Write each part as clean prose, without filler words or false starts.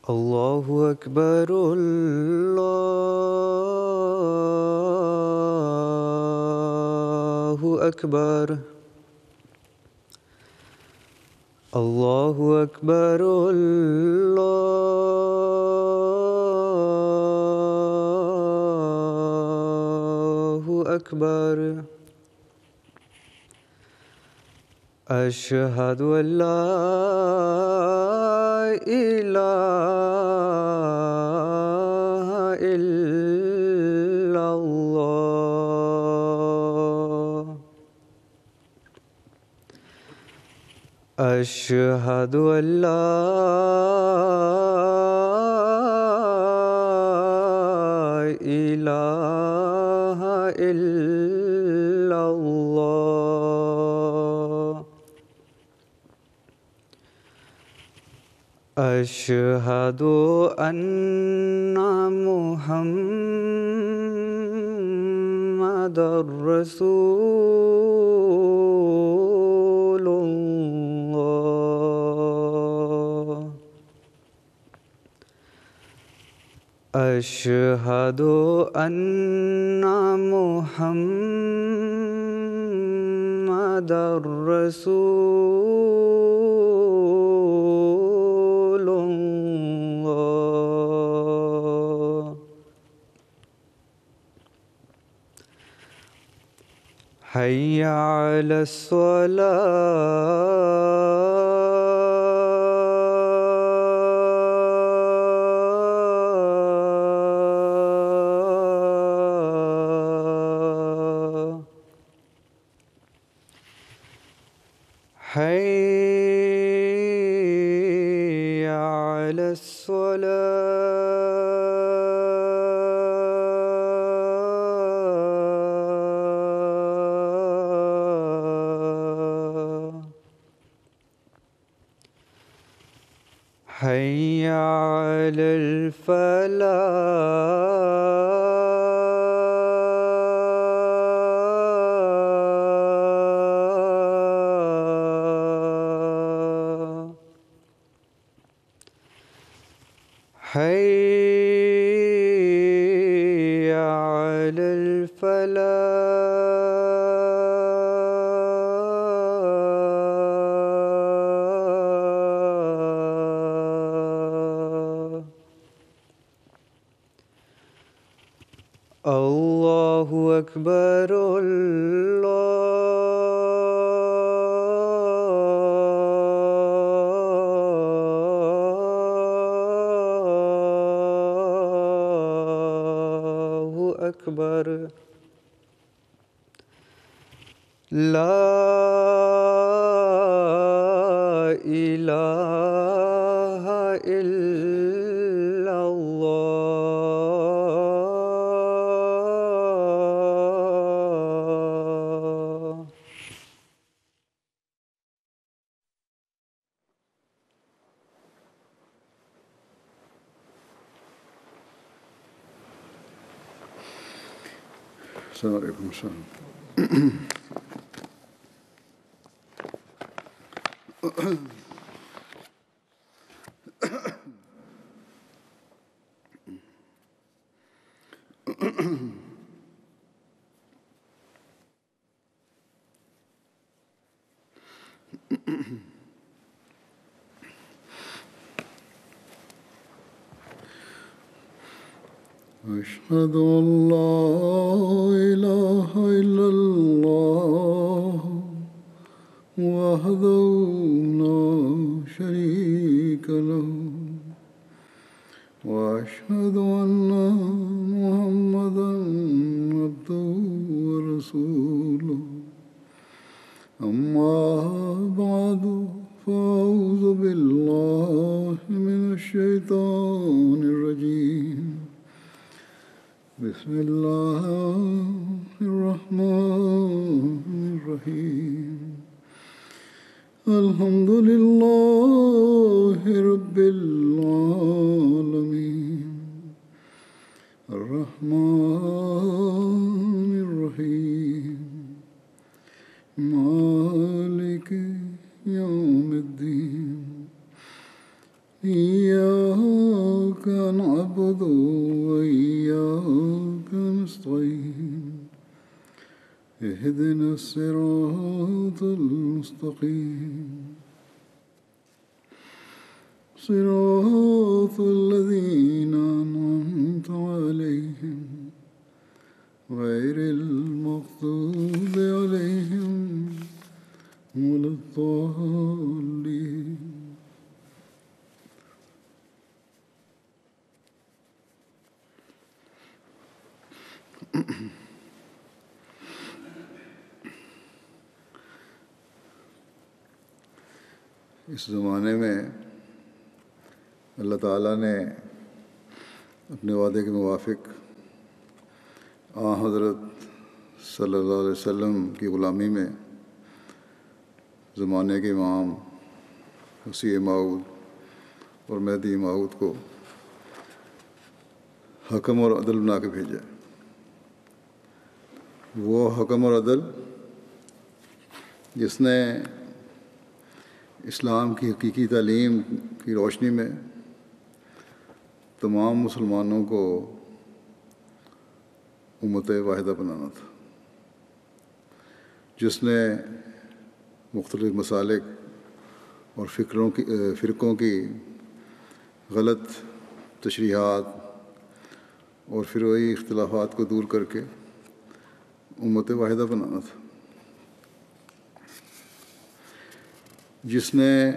اللہ اکبر اللہ اکبر اللہ اکبر اللہ اکبر اشہد ان لا الہ الا اللہ اشہد ان لا الہ الا اللہ اشہد ان محمد رسول اللہ اشہد ان محمد رسول اللہ حی علی الصلاۃ حی علی الصلاۃ حی علی الفلاح حی علی الفلاح اللہ اکبر اللہ اکبر لا الہ الا اللہ السلام علیکم السلام أشهد أن لا إله إلا الله وحده لا شريك له وأشهد أن محمدا عبده ورسوله أما بعد فأعوذ بالله من الشيطان الرجيم بسم الله الرحمن الرحيم الحمد لله رب العالمين الرحمن الرحيم نستعين اهدنا الصراط المستقيم صراط الذين أنعمت عليهم غير المغضوب عليهم ولا الضالين. اس زمانے میں اللہ تعالیٰ نے اپنے وعدے کے موافق حضرت صلی اللہ علیہ وسلم کی غلامی میں زمانے کے امام مسیح موعود اور مہدی موعود کو حکم اور عدل بنا کے بھیجا. وہ حکم اور عدل جس نے اسلام کی حقیقی تعلیم کی روشنی میں تمام مسلمانوں کو امت واحدہ بنانا تھا، جس نے مختلف مسالک اور فرقوں کی غلط تشریحات اور فروعی اختلافات کو دور کر کے امت واحدہ بنانا تھا، جس نے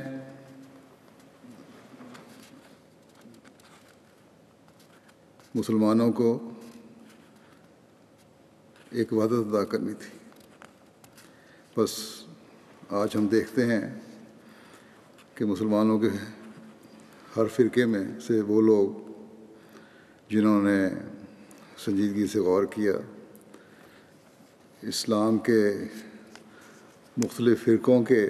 مسلمانوں کو ایک وحدت ادا کرنی تھی. بس آج ہم دیکھتے ہیں کہ مسلمانوں کے ہر فرقے میں سے وہ لوگ جنہوں نے سنجیدگی سے غور کیا، اسلام کے مختلف فرقوں کے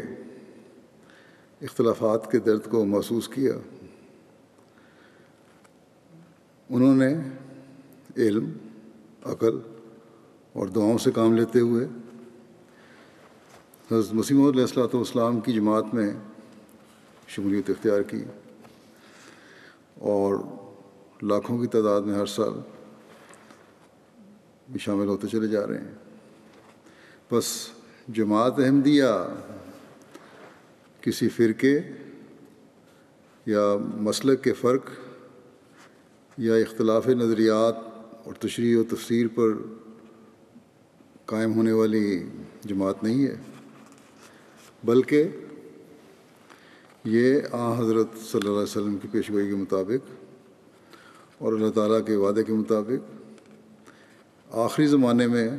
اختلافات کے درد کو محسوس کیا، انہوں نے علم، عقل اور دعاؤں سے کام لیتے ہوئے حضرت مسیح موعود علیہ الصلوۃ والسلام کی جماعت میں شمولیت اختیار کی اور لاکھوں کی تعداد میں ہر سال بھی شامل ہوتے چلے جا رہے ہیں. بس جماعت احمدیہ کسی فرقے یا مسلک کے فرق یا اختلاف نظریات اور تشریح و تفسیر پر قائم ہونے والی جماعت نہیں ہے، بلکہ یہ حضرت صلی اللہ علیہ وسلم کی پیشگوئی کے مطابق اور اللہ تعالیٰ کے وعدے کے مطابق آخری زمانے میں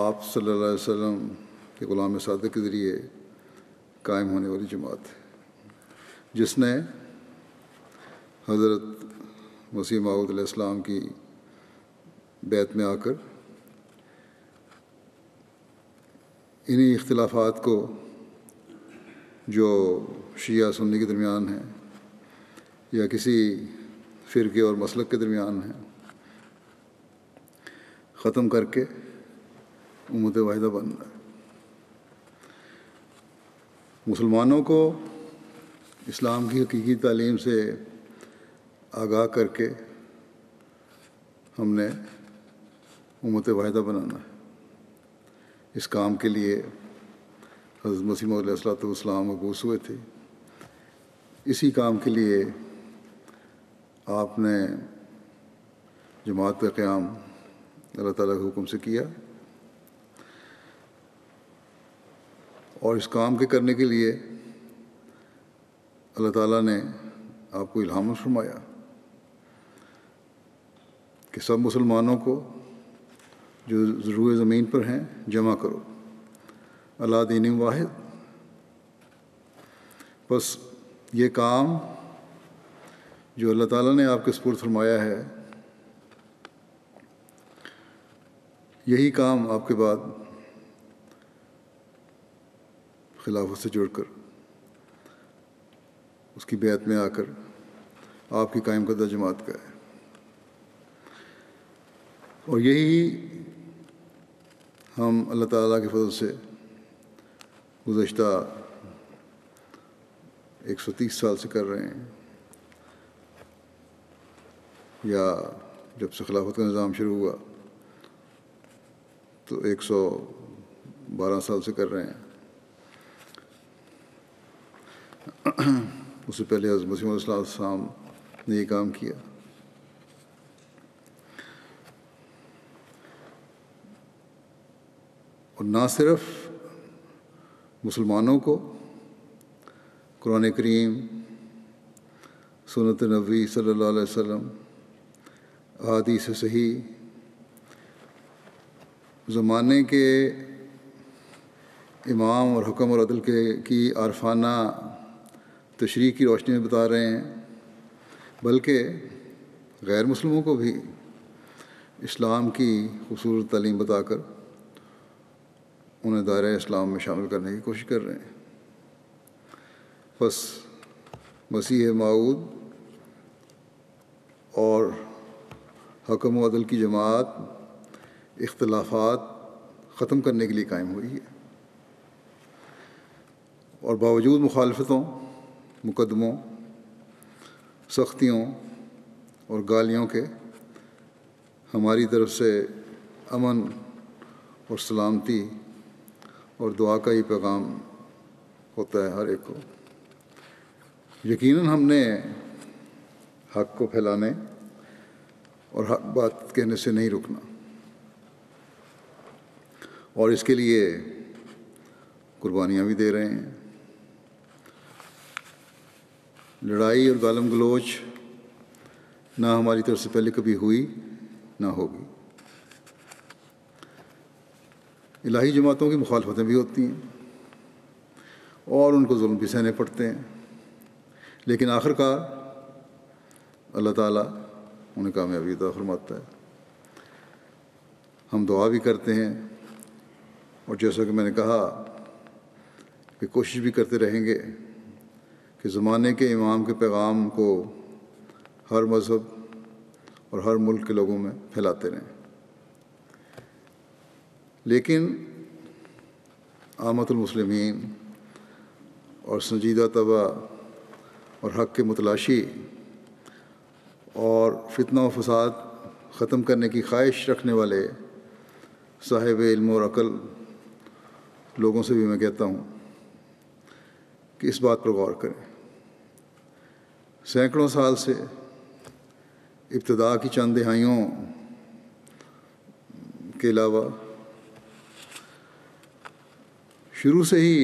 آپ صلی اللہ علیہ وسلم کے غلام صادق کے ذریعے قائم ہونے والی جماعت ہے، جس نے حضرت مسیح موعود علیہ السلام کی بیعت میں آ کر انہی اختلافات کو جو شیعہ سنی کے درمیان ہیں یا کسی فرقے اور مسلک کے درمیان ہیں ختم کر کے امت واحدہ بننا ہے. مسلمانوں کو اسلام کی حقیقی تعلیم سے آگاہ کر کے ہم نے امت واحدہ بنانا ہے. اس کام کے لیے حضرت مسیح موعود علیہ الصلوۃ والسلام مبعوث ہوئے تھے. اسی کام کے لیے آپ نے جماعت کا قیام اللہ تعالیٰ کے حکم سے کیا، اور اس کام کے کرنے کے لیے اللہ تعالیٰ نے آپ کو الہام فرمایا کہ سب مسلمانوں کو جو روئے زمین پر ہیں جمع کرو اللہ دین واحد. بس یہ کام جو اللہ تعالیٰ نے آپ کے سپرد فرمایا ہے، یہی کام آپ کے بعد خلافت سے جڑ کر اس کی بیعت میں آ کر آپ کی قائم کردہ جماعت کا ہے. اور یہی ہم اللہ تعالیٰ کے فضل سے گزشتہ 130 سال سے کر رہے ہیں، یا جب سے خلافت کا نظام شروع ہوا تو 112 سال سے کر رہے ہیں. اس سے پہلے حضرت مسیح علیہ السلام نے یہ کام کیا. اور نہ صرف مسلمانوں کو قرآن کریم، سنت نبوی صلی اللہ علیہ وسلم، احادیث صحیح، زمانے کے امام اور حکم اور عدل کی عارفانہ تشریح کی روشنی میں بتا رہے ہیں، بلکہ غیر مسلموں کو بھی اسلام کی خوبصورت تعلیم بتا کر انہیں دائرۂ اسلام میں شامل کرنے کی کوشش کر رہے ہیں. بس مسیح موعود اور حکم و عدل کی جماعت اختلافات ختم کرنے کے لیے قائم ہوئی ہے، اور باوجود مخالفتوں، مقدموں، سختیوں اور گالیوں کے ہماری طرف سے امن اور سلامتی اور دعا کا یہ پیغام ہوتا ہے ہر ایک کو. یقیناً ہم نے حق کو پھیلانے اور حق بات کہنے سے نہیں رکنا، اور اس کے لیے قربانیاں بھی دے رہے ہیں. لڑائی اور گالم گلوچ نہ ہماری طرف سے پہلے کبھی ہوئی نہ ہوگی. الہی جماعتوں کی مخالفتیں بھی ہوتی ہیں اور ان کو ظلم بھی سہنے پڑتے ہیں، لیکن آخر کار اللہ تعالیٰ انہیں کامیابی عطا فرماتا ہے. ہم دعا بھی کرتے ہیں، اور جیسا کہ میں نے کہا کہ کوشش بھی کرتے رہیں گے کہ زمانے کے امام کے پیغام کو ہر مذہب اور ہر ملک کے لوگوں میں پھیلاتے رہیں. لیکن عامۃ المسلمین اور سنجیدہ طبع اور حق کے متلاشی اور فتنہ و فساد ختم کرنے کی خواہش رکھنے والے صاحب علم اور عقل لوگوں سے بھی میں کہتا ہوں کہ اس بات پر غور کریں. سینکڑوں سال سے ابتدا کی چند دہائیوں کے علاوہ شروع سے ہی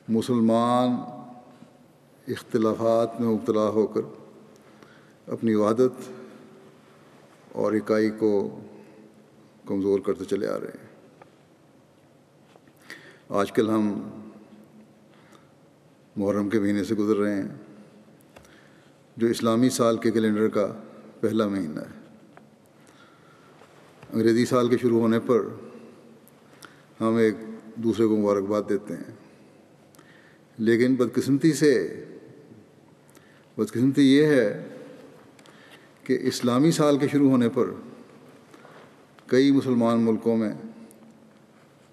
مسلمان اختلافات میں مبتلا ہو کر اپنی وحدت اور اکائی کو کمزور کرتے چلے آ رہے ہیں. آج کل ہم محرم کے مہینے سے گزر رہے ہیں، جو اسلامی سال کے کیلنڈر کا پہلا مہینہ ہے. انگریزی سال کے شروع ہونے پر ہم ایک دوسرے کو مبارکباد دیتے ہیں، لیکن بدقسمتی یہ ہے کہ اسلامی سال کے شروع ہونے پر کئی مسلمان ملکوں میں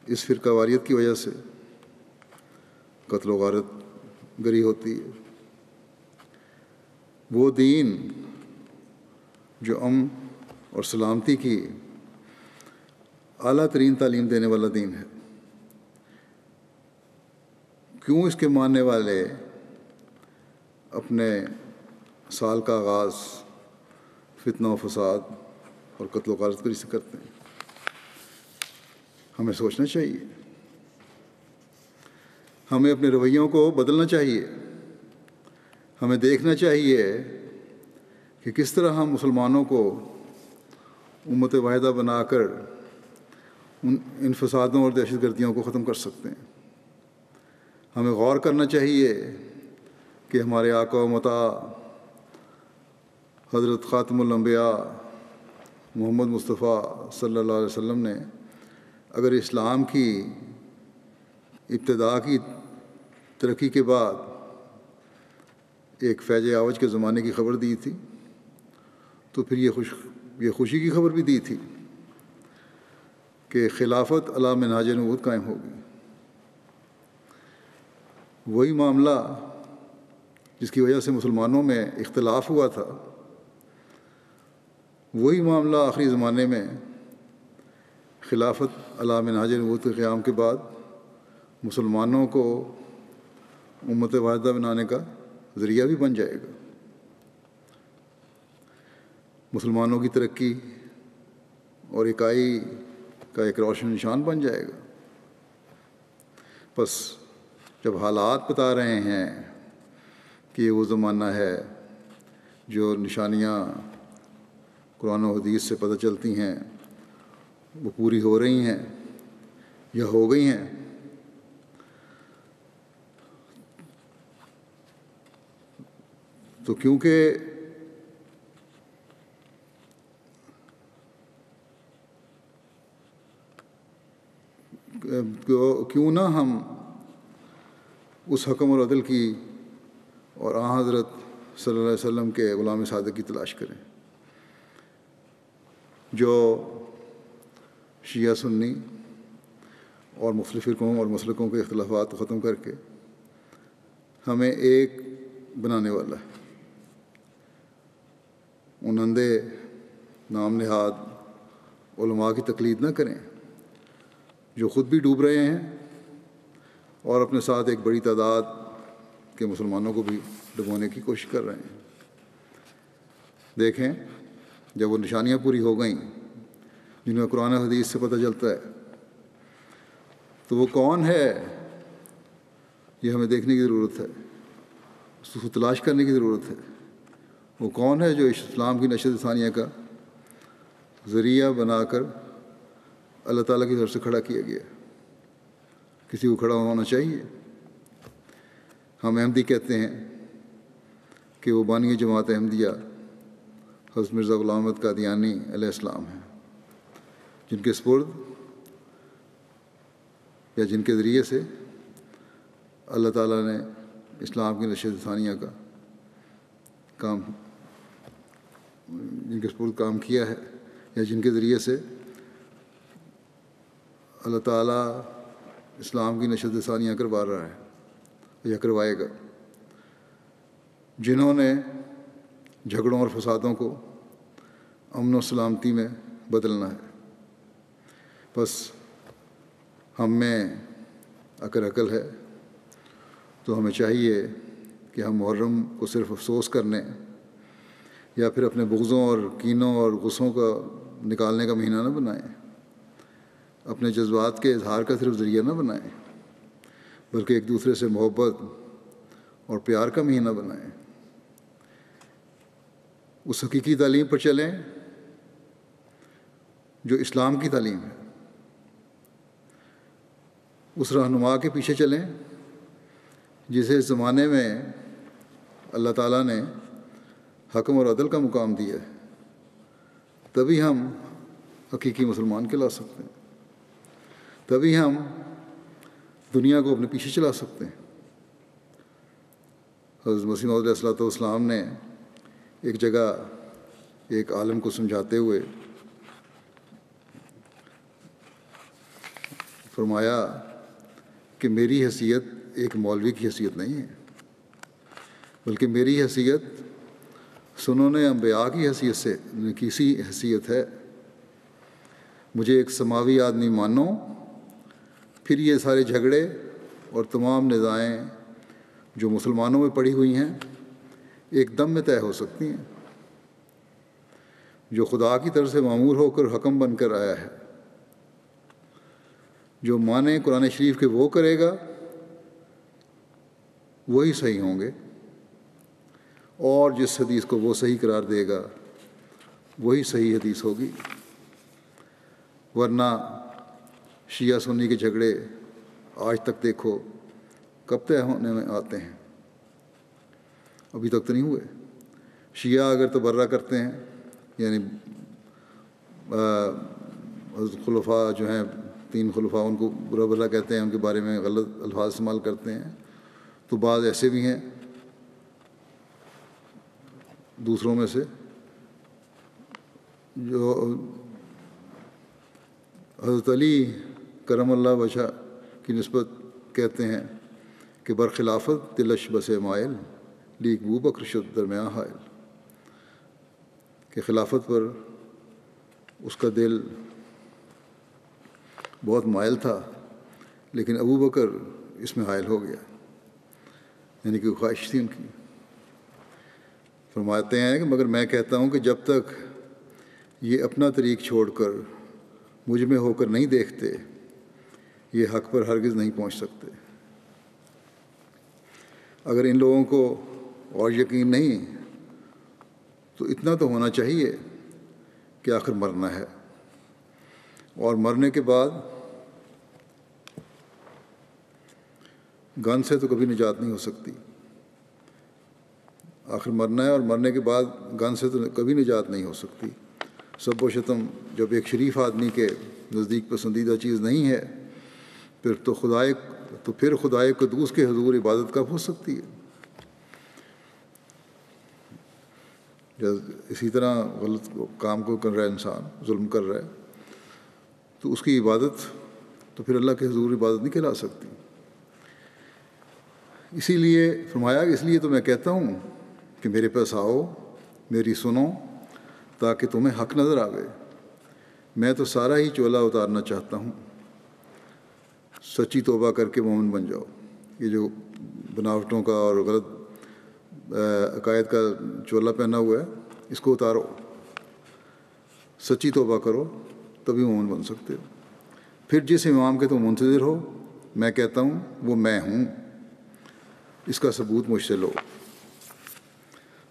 اس فرقہ واریت کی وجہ سے قتل و غارت گری ہوتی ہے. وہ دین جو امن اور سلامتی کی اعلیٰ ترین تعلیم دینے والا دین ہے، کیوں اس کے ماننے والے اپنے سال کا آغاز فتنہ و فساد اور قتل و غارت گری سے کرتے ہیں؟ ہمیں سوچنا چاہیے، ہمیں اپنے رویوں کو بدلنا چاہیے. ہمیں دیکھنا چاہیے کہ کس طرح ہم مسلمانوں کو امت واحدہ بنا کر ان فسادوں اور دہشت گردیوں کو ختم کر سکتے ہیں. ہمیں غور کرنا چاہیے کہ ہمارے آقا و مطاع حضرت خاتم الانبیاء محمد مصطفیٰ صلی اللہ علیہ وسلم نے اگر اسلام کی ابتدا کی ترقی کے بعد ایک فیض عوج کے زمانے کی خبر دی تھی، تو پھر یہ خوشی کی خبر بھی دی تھی کہ خلافت علی منہاج نبوت قائم ہوگی. وہی معاملہ جس کی وجہ سے مسلمانوں میں اختلاف ہوا تھا وہی معاملہ آخری زمانے میں خلافت علی منہاج نبوت کے قیام کے بعد مسلمانوں کو امت واحدہ بنانے کا ذریعہ بھی بن جائے گا، مسلمانوں کی ترقی اور اکائی کا ایک روشن نشان بن جائے گا۔ بس جب حالات بتا رہے ہیں کہ یہ وہ زمانہ ہے، جو نشانیاں قرآن و حدیث سے پتہ چلتی ہیں وہ پوری ہو رہی ہیں یا ہو گئی ہیں، تو کیونکہ کیوں نہ ہم اس حکم اور عدل کی اور آن حضرت صلی اللہ علیہ وسلم کے غلام صادق کی تلاش کریں، جو شیعہ سنی اور مختلف فرقوں اور مسلکوں کے اختلافات کو ختم کر کے ہمیں ایک بنانے والا ہے۔ ان اندھے نام نہاد علماء کی تقلید نہ کریں جو خود بھی ڈوب رہے ہیں اور اپنے ساتھ ایک بڑی تعداد کے مسلمانوں کو بھی ڈبونے کی کوشش کر رہے ہیں۔ دیکھیں، جب وہ نشانیاں پوری ہو گئیں جن کا قرآن حدیث سے پتہ چلتا ہے، تو وہ کون ہے یہ ہمیں دیکھنے کی ضرورت ہے، اس کو تلاش کرنے کی ضرورت ہے۔ وہ کون ہے جو اسلام کی نشر ثانیہ کا ذریعہ بنا کر اللہ تعالیٰ کی طرف سے کھڑا کیا گیا؟ کسی کو کھڑا ہونا چاہیے۔ ہم احمدی کہتے ہیں کہ وہ بانی جماعت احمدیہ حضرت مرزا غلام احمد قادیانی علیہ السلام ہیں، جن کے سپرد یا جن کے ذریعے سے اللہ تعالیٰ نے اسلام کی نشر ثانیہ کا کام، جن کے سپرد کام کیا ہے، یا جن کے ذریعے سے اللہ تعالیٰ اسلام کی نشر ثانیہ کروا رہا ہے یا کروائے گا، جنہوں نے جھگڑوں اور فسادوں کو امن و سلامتی میں بدلنا ہے۔ بس ہم میں اگر عقل ہے تو ہمیں چاہیے کہ ہم محرم کو صرف افسوس کرنے یا پھر اپنے بغضوں اور کینوں اور غصوں کا نکالنے کا مہینہ نہ بنائیں، اپنے جذبات کے اظہار کا صرف ذریعہ نہ بنائیں، بلکہ ایک دوسرے سے محبت اور پیار کا مہینہ بنائیں۔ اس حقیقی تعلیم پر چلیں جو اسلام کی تعلیم ہے، اس رہنما کے پیچھے چلیں جسے اس زمانے میں اللہ تعالیٰ نے حکم اور عدل کا مقام دیا ہے۔ تبھی ہم حقیقی مسلمان کہلا سکتے ہیں، تبھی ہم دنیا کو اپنے پیچھے چلا سکتے ہیں۔ حضرت مسیح موعود علیہ الصلوۃ والسلام نے ایک جگہ ایک عالم کو سمجھاتے ہوئے فرمایا کہ میری حیثیت ایک مولوی کی حیثیت نہیں ہے، بلکہ میری حیثیت سنن انبیاء کی حیثیت سے کسی حیثیت ہے۔ مجھے ایک سماوی آدمی مانو، پھر یہ سارے جھگڑے اور تمام نزاعیں جو مسلمانوں میں پڑی ہوئی ہیں ایک دم میں طے ہو سکتی ہیں۔ جو خدا کی طرف سے مامور ہو کر حکم بن کر آیا ہے، جو مانے قرآن شریف کے وہ کرے گا وہی صحیح ہوں گے، اور جس حدیث کو وہ صحیح قرار دے گا وہی صحیح حدیث ہوگی۔ ورنہ شیعہ سنی کے جھگڑے آج تک دیکھو کب طے ہونے میں آتے ہیں، ابھی تک تو نہیں ہوئے۔ شیعہ اگر تبرہ کرتے ہیں، یعنی خلفاء جو ہیں 3 خلفاء، ان کو برا بھلا کہتے ہیں، ان کے بارے میں غلط الفاظ استعمال کرتے ہیں، تو بعض ایسے بھی ہیں دوسروں میں سے جو حضرت علی کرم اللہ وجہ کی نسبت کہتے ہیں کہ برخلافت دلش بس مائل لیک بو بکر شد درمیاں حائل، کہ خلافت پر اس کا دل بہت مائل تھا، لیکن ابو بکر اس میں حائل ہو گیا، یعنی کہ خواہش تھی ان کی۔ فرماتے ہیں کہ مگر میں کہتا ہوں کہ جب تک یہ اپنا طریق چھوڑ کر مجھ میں ہو کر نہیں دیکھتے، یہ حق پر ہرگز نہیں پہنچ سکتے۔ اگر ان لوگوں کو اور یقین نہیں تو اتنا تو ہونا چاہیے کہ آخر مرنا ہے، اور مرنے کے بعد گن سے تو کبھی نجات نہیں ہو سکتی۔ آخر مرنا ہے، اور مرنے کے بعد گن سے تو کبھی نجات نہیں ہو سکتی۔ سب و شتم جب ایک شریف آدمی کے نزدیک پسندیدہ چیز نہیں ہے، پھر خدائے قدوس کے حضور عبادت کب ہو سکتی ہے؟ اسی طرح غلط کام کو کر رہا ہے انسان، ظلم کر رہا ہے، تو اس کی عبادت تو پھر اللہ کے حضور عبادت نہیں کہلا سکتی۔ اسی لیے فرمایا کہ اس لیے تو میں کہتا ہوں کہ میرے پاس آؤ، میری سنو، تاکہ تمہیں حق نظر آوے۔ میں تو سارا ہی چولا اتارنا چاہتا ہوں، سچی توبہ کر کے مومن بن جاؤ۔ یہ جو بناوٹوں کا اور غلط عقائد کا چولا پہنا ہوا ہے، اس کو اتارو، سچی توبہ کرو، تبھی مومن بن سکتے ہو۔ پھر جس امام کے تم منتظر ہو، میں کہتا ہوں وہ میں ہوں، اس کا ثبوت مجھ سے لو۔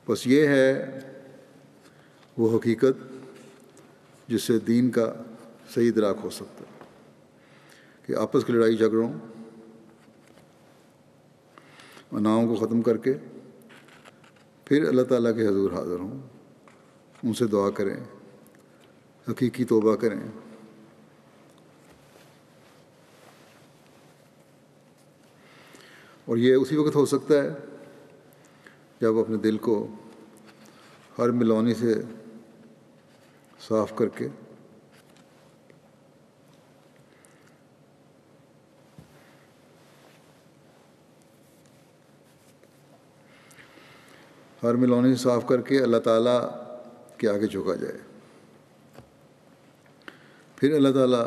بس یہ ہے وہ حقیقت جس سے دین کا صحیح ادراک ہو سکتا ہے، کہ آپس کی لڑائی جھگڑوں، اناؤں کو ختم کر کے پھر اللہ تعالیٰ کے حضور حاضر ہوں، ان سے دعا کریں، حقیقی توبہ کریں۔ اور یہ اسی وقت ہو سکتا ہے جب اپنے دل کو ہر ملونی سے صاف کر کے اللہ تعالیٰ کے آگے جھکا جائے، پھر اللہ تعالیٰ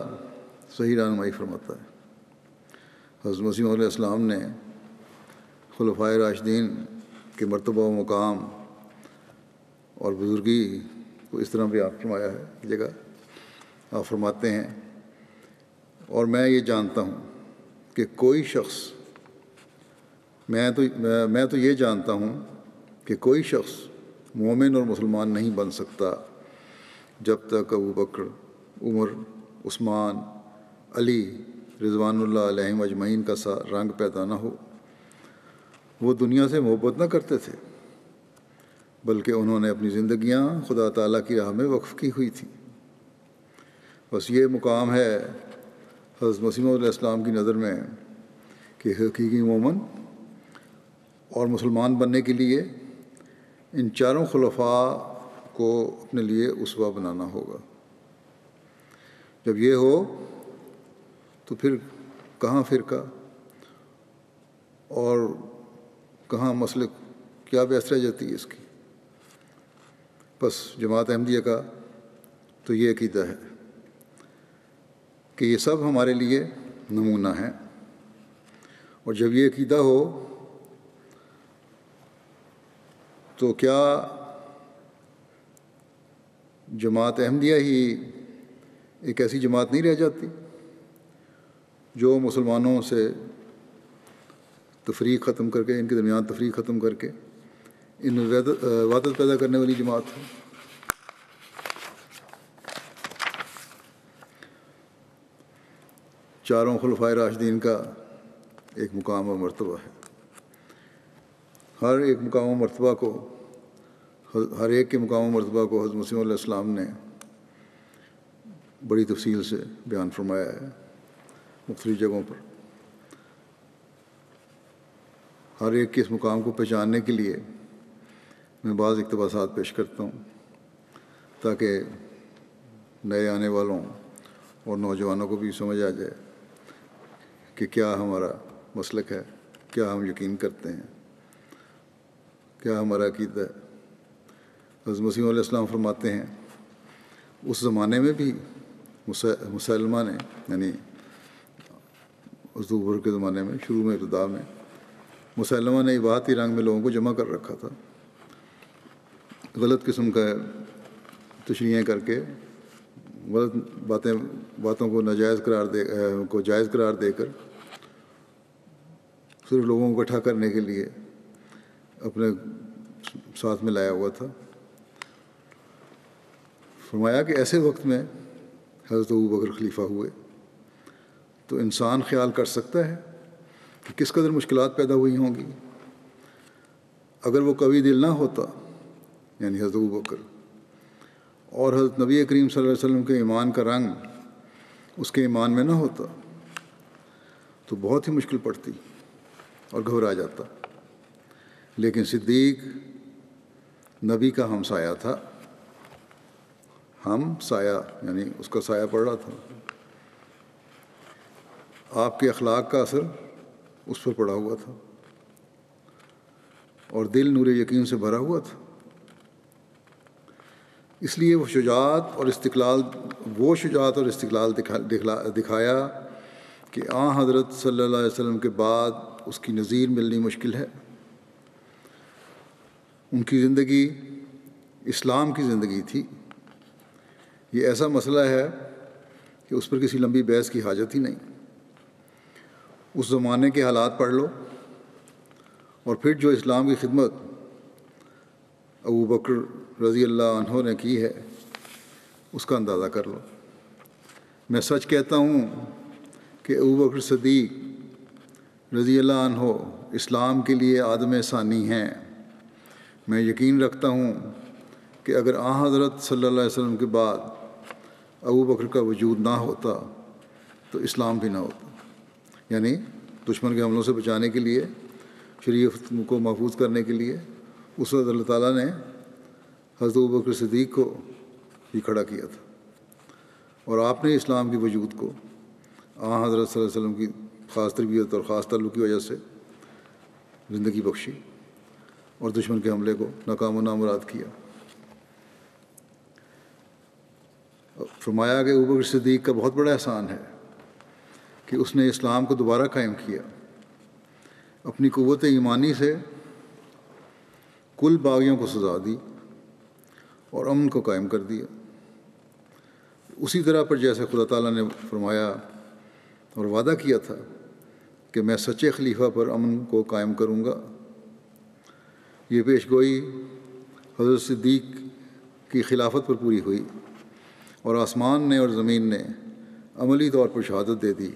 صحیح رہنمائی فرماتا ہے۔ حضرت مسیح علیہ السلام نے خلفائے راشدین کے مرتبہ و مقام اور بزرگی کو اس طرح بیان فرمایا ہے۔ ایک جگہ آپ فرماتے ہیں، اور میں یہ جانتا ہوں کہ کوئی شخص میں تو یہ جانتا ہوں کہ کوئی شخص مومن اور مسلمان نہیں بن سکتا جب تک ابو بکر، عمر، عثمان، علی رضوان اللہ علیہم اجمعین کا سا رنگ پیدا نہ ہو۔ وہ دنیا سے محبت نہ کرتے تھے، بلکہ انہوں نے اپنی زندگیاں خدا تعالیٰ کی راہ میں وقف کی ہوئی تھیں۔ بس یہ مقام ہے حضرت مسیح علیہ السلام کی نظر میں کہ حقیقی مومن اور مسلمان بننے کے لیے ان چاروں خلفاء کو اپنے لیے اسوہ بنانا ہوگا۔ جب یہ ہو تو پھر کہاں فرقہ اور کہاں مسلک، کیا بحث رہ جاتی ہے اس کی؟ بس جماعت احمدیہ کا تو یہ عقیدہ ہے کہ یہ سب ہمارے لیے نمونہ ہیں، اور جب یہ عقیدہ ہو تو کیا جماعت احمدیہ ہی ایک ایسی جماعت نہیں رہ جاتی جو مسلمانوں سے تفریق ختم کر کے، ان کے درمیان تفریق ختم کر کے ان وحدت پیدا کرنے والی جماعت ہے؟ چاروں خلفائے راشدین کا ایک مقام و مرتبہ ہے۔ ہر ایک کے مقام و مرتبہ کو حضرت مسیح علیہ السلام نے بڑی تفصیل سے بیان فرمایا ہے مختلف جگہوں پر۔ ہر ایک کے اس مقام کو پہچاننے کے لیے میں بعض اقتباسات پیش کرتا ہوں تاکہ نئے آنے والوں اور نوجوانوں کو بھی سمجھ آ جائے کہ کیا ہمارا مسلک ہے، کیا ہم یقین کرتے ہیں، کیا ہمارا عقیدہ ہے۔ حضرت مسیح علیہ السلام فرماتے ہیں، اس زمانے میں بھی مسلمہ نے، یعنی حضرت ابو بکر کے زمانے میں شروع میں ابتدا میں مسلمہ نے عبادتی رنگ میں لوگوں کو جمع کر رکھا تھا، غلط قسم کا تشریحیں کر کے، غلط باتوں کو جائز قرار دے کر صرف لوگوں کو اکٹھا کرنے کے لیے اپنے ساتھ میں لایا ہوا تھا۔ فرمایا کہ ایسے وقت میں حضرت ابو بکر خلیفہ ہوئے تو انسان خیال کر سکتا ہے کہ کس قدر مشکلات پیدا ہوئی ہوں گی۔ اگر وہ قوی دل نہ ہوتا، یعنی حضرت ابو بکر، اور حضرت نبی کریم صلی اللہ علیہ وسلم کے ایمان کا رنگ اس کے ایمان میں نہ ہوتا تو بہت ہی مشکل پڑتی اور گھبرا جاتا۔ لیکن صدیق نبی کا ہمسایہ تھا، ہم سایہ یعنی اس کا سایہ پڑ رہا تھا، آپ کے اخلاق کا اثر اس پر پڑا ہوا تھا اور دل نور یقین سے بھرا ہوا تھا۔ اس لیے وہ شجاعت اور استقلال دکھایا کہ حضرت صلی اللہ علیہ وسلم کے بعد اس کی نظیر ملنی مشکل ہے۔ ان کی زندگی اسلام کی زندگی تھی، یہ ایسا مسئلہ ہے کہ اس پر کسی لمبی بحث کی حاجت ہی نہیں۔ اس زمانے کے حالات پڑھ لو اور پھر جو اسلام کی خدمت ابو بکر رضی اللہ عنہ نے کی ہے اس کا اندازہ کر لو۔ میں سچ کہتا ہوں کہ ابو بکر صدیق رضی اللہ عنہ اسلام کے لیے آدم ثانی ہیں۔ میں یقین رکھتا ہوں کہ اگر حضرت صلی اللہ علیہ وسلم کے بعد ابو بکر کا وجود نہ ہوتا تو اسلام بھی نہ ہوتا۔ یعنی دشمن کے حملوں سے بچانے کے لیے، شریعت کو محفوظ کرنے کے لیے اس وقت اللہ تعالیٰ نے حضرت ابو بکر صدیق کو ہی کھڑا کیا تھا، اور آپ نے اسلام کے وجود کو حضرت صلی اللہ علیہ وسلم کی خاص تربیت اور خاص تعلق کی وجہ سے زندگی بخشی اور دشمن کے حملے کو ناکام و نامراد کیا۔ فرمایا کہ ابو بکر صدیق کا بہت بڑا احسان ہے کہ اس نے اسلام کو دوبارہ قائم کیا، اپنی قوت ایمانی سے کل باغیوں کو سزا دی اور امن کو قائم کر دیا، اسی طرح پر جیسے خدا تعالیٰ نے فرمایا اور وعدہ کیا تھا کہ میں سچے خلیفہ پر امن کو قائم کروں گا۔ یہ پیش گوئی حضرت صدیق کی خلافت پر پوری ہوئی اور آسمان نے اور زمین نے عملی طور پر شہادت دے دی۔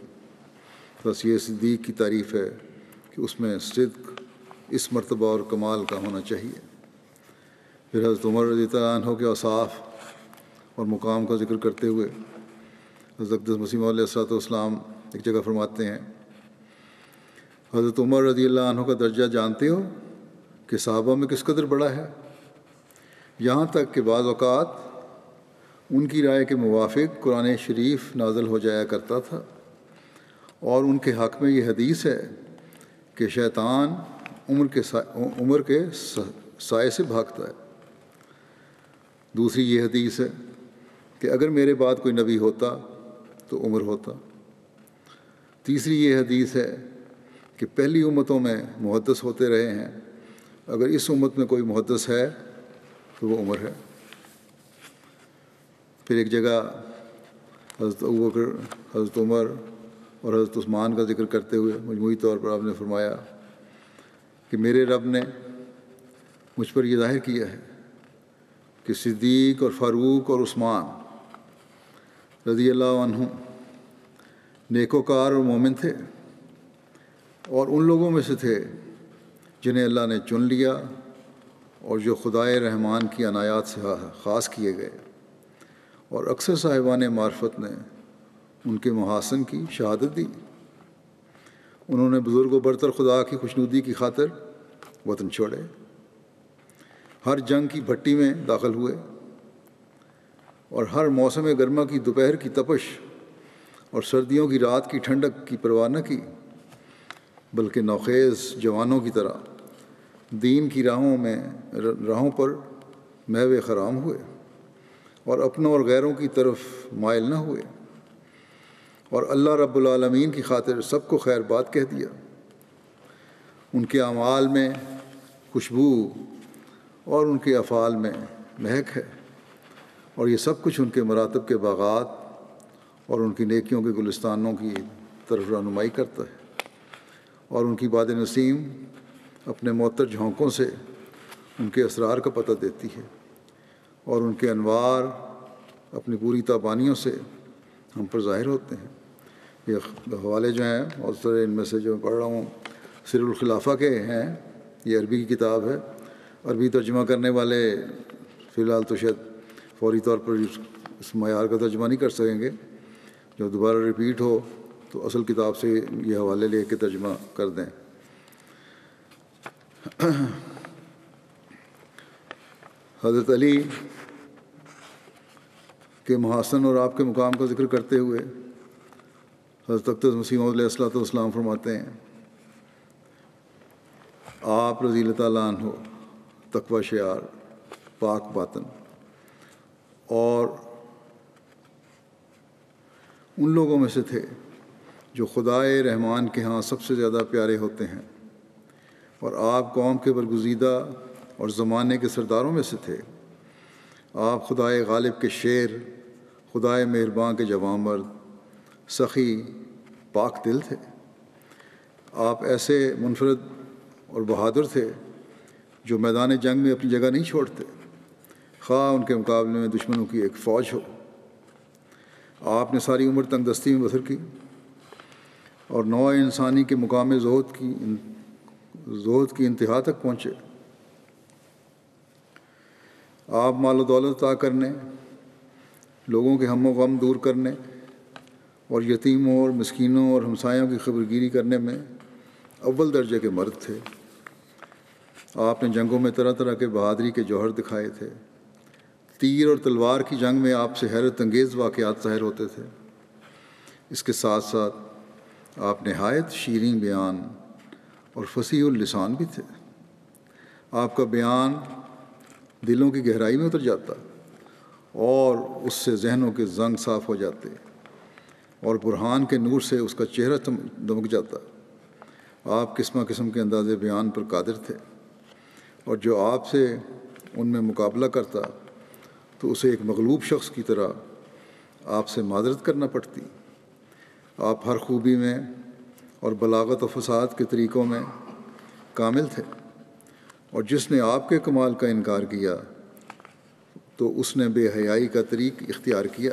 بس یہ صدیق کی تعریف ہے کہ اس میں صدق اس مرتبہ اور کمال کا ہونا چاہیے۔ پھر حضرت عمر رضی اللہ عنہ کے اوصاف اور مقام کا ذکر کرتے ہوئے حضرت اقدس مسیح موعود علیہ السلام ایک جگہ فرماتے ہیں، حضرت عمر رضی اللہ عنہ کا درجہ جانتے ہو کہ صحابہ میں کس قدر بڑا ہے؟ یہاں تک کہ بعض اوقات ان کی رائے کے موافق قرآن شریف نازل ہو جایا کرتا تھا، اور ان کے حق میں یہ حدیث ہے کہ شیطان عمر کے سائے سے بھاگتا ہے۔ دوسری یہ حدیث ہے کہ اگر میرے بعد کوئی نبی ہوتا تو عمر ہوتا۔ تیسری یہ حدیث ہے کہ پہلی امتوں میں محدث ہوتے رہے ہیں، اگر اس امت میں کوئی محدث ہے تو وہ عمر ہے۔ پھر ایک جگہ حضرت ابو بکر، حضرت عمر اور حضرت عثمان کا ذکر کرتے ہوئے مجموعی طور پر آپ نے فرمایا کہ میرے رب نے مجھ پر یہ ظاہر کیا ہے کہ صدیق اور فاروق اور عثمان رضی اللہ عنہ نیکوکار اور مومن تھے، اور ان لوگوں میں سے تھے جنہیں اللہ نے چن لیا اور جو خدائے رحمان کی عنایات سے خاص کیے گئے، اور اکثر صاحبان معرفت نے ان کے محاسن کی شہادت دی۔ انہوں نے بزرگ و برتر خدا کی خوشنودی کی خاطر وطن چھوڑے، ہر جنگ کی بھٹی میں داخل ہوئے، اور ہر موسم گرما کی دوپہر کی تپش اور سردیوں کی رات کی ٹھنڈک کی پرواہ نہ کی، بلکہ نوخیز جوانوں کی طرح دین کی راہوں پر محو خرام ہوئے اور اپنوں اور غیروں کی طرف مائل نہ ہوئے، اور اللہ رب العالمین کی خاطر سب کو خیر بات کہہ دیا۔ ان کے اعمال میں خوشبو اور ان کے افعال میں مہک ہے، اور یہ سب کچھ ان کے مراتب کے باغات اور ان کی نیکیوں کے گلستانوں کی طرف رہنمائی کرتا ہے، اور ان کی باد نسیم اپنے معطر جھونکوں سے ان کے اسرار کا پتہ دیتی ہے، اور ان کے انوار اپنی پوری تابانیوں سے ہم پر ظاہر ہوتے ہیں۔ یہ حوالے جو ہیں بہت سارے ان میں سے جو پڑھ رہا ہوں سر الخلافہ کے ہیں، یہ عربی کی کتاب ہے۔ عربی ترجمہ کرنے والے فی الحال تو شاید فوری طور پر اس معیار کا ترجمہ نہیں کر سکیں گے، جو دوبارہ ریپیٹ ہو تو اصل کتاب سے یہ حوالے لے کے ترجمہ کر دیں۔ حضرت علی کے محاسن اور آپ کے مقام کا ذکر کرتے ہوئے حضرت اقدس مسیح موعود علیہ الصلوۃ والسلام فرماتے ہیں، آپ رضی اللہ تعالیٰ عنہ تقوی شعار، پاک باطن، اور ان لوگوں میں سے تھے جو خدائے رحمان کے ہاں سب سے زیادہ پیارے ہوتے ہیں، اور آپ قوم کے برگزیدہ اور زمانے کے سرداروں میں سے تھے۔ آپ خدائے غالب کے شیر، خدائے مہرباں کے جوان مرد، سخی پاک دل تھے۔ آپ ایسے منفرد اور بہادر تھے جو میدان جنگ میں اپنی جگہ نہیں چھوڑتے، خواہ ان کے مقابلے میں دشمنوں کی ایک فوج ہو۔ آپ نے ساری عمر تنگ دستی میں بسر کی اور نوع انسانی کے مقام زہد کی انتہا تک پہنچے۔ آپ مال و دولت عطا کرنے، لوگوں کے ہم و غم دور کرنے اور یتیموں اور مسکینوں اور ہمسایوں کی خبرگیری کرنے میں اول درجے کے مرد تھے۔ آپ نے جنگوں میں طرح طرح کے بہادری کے جوہر دکھائے تھے۔ تیر اور تلوار کی جنگ میں آپ سے حیرت انگیز واقعات ظاہر ہوتے تھے۔ اس کے ساتھ ساتھ آپ نہایت شیریں بیان اور فصیح اللسان بھی تھے۔ آپ کا بیان دلوں کی گہرائی میں اتر جاتا اور اس سے ذہنوں کے زنگ صاف ہو جاتے، اور برہان کے نور سے اس کا چہرہ دمک جاتا۔ آپ قسم قسم کے انداز بیان پر قادر تھے، اور جو آپ سے ان میں مقابلہ کرتا تو اسے ایک مغلوب شخص کی طرح آپ سے معذرت کرنا پڑتی۔ آپ ہر خوبی میں اور بلاغت و فصاحت کے طریقوں میں کامل تھے، اور جس نے آپ کے کمال کا انکار کیا تو اس نے بے حیائی کا طریق اختیار کیا۔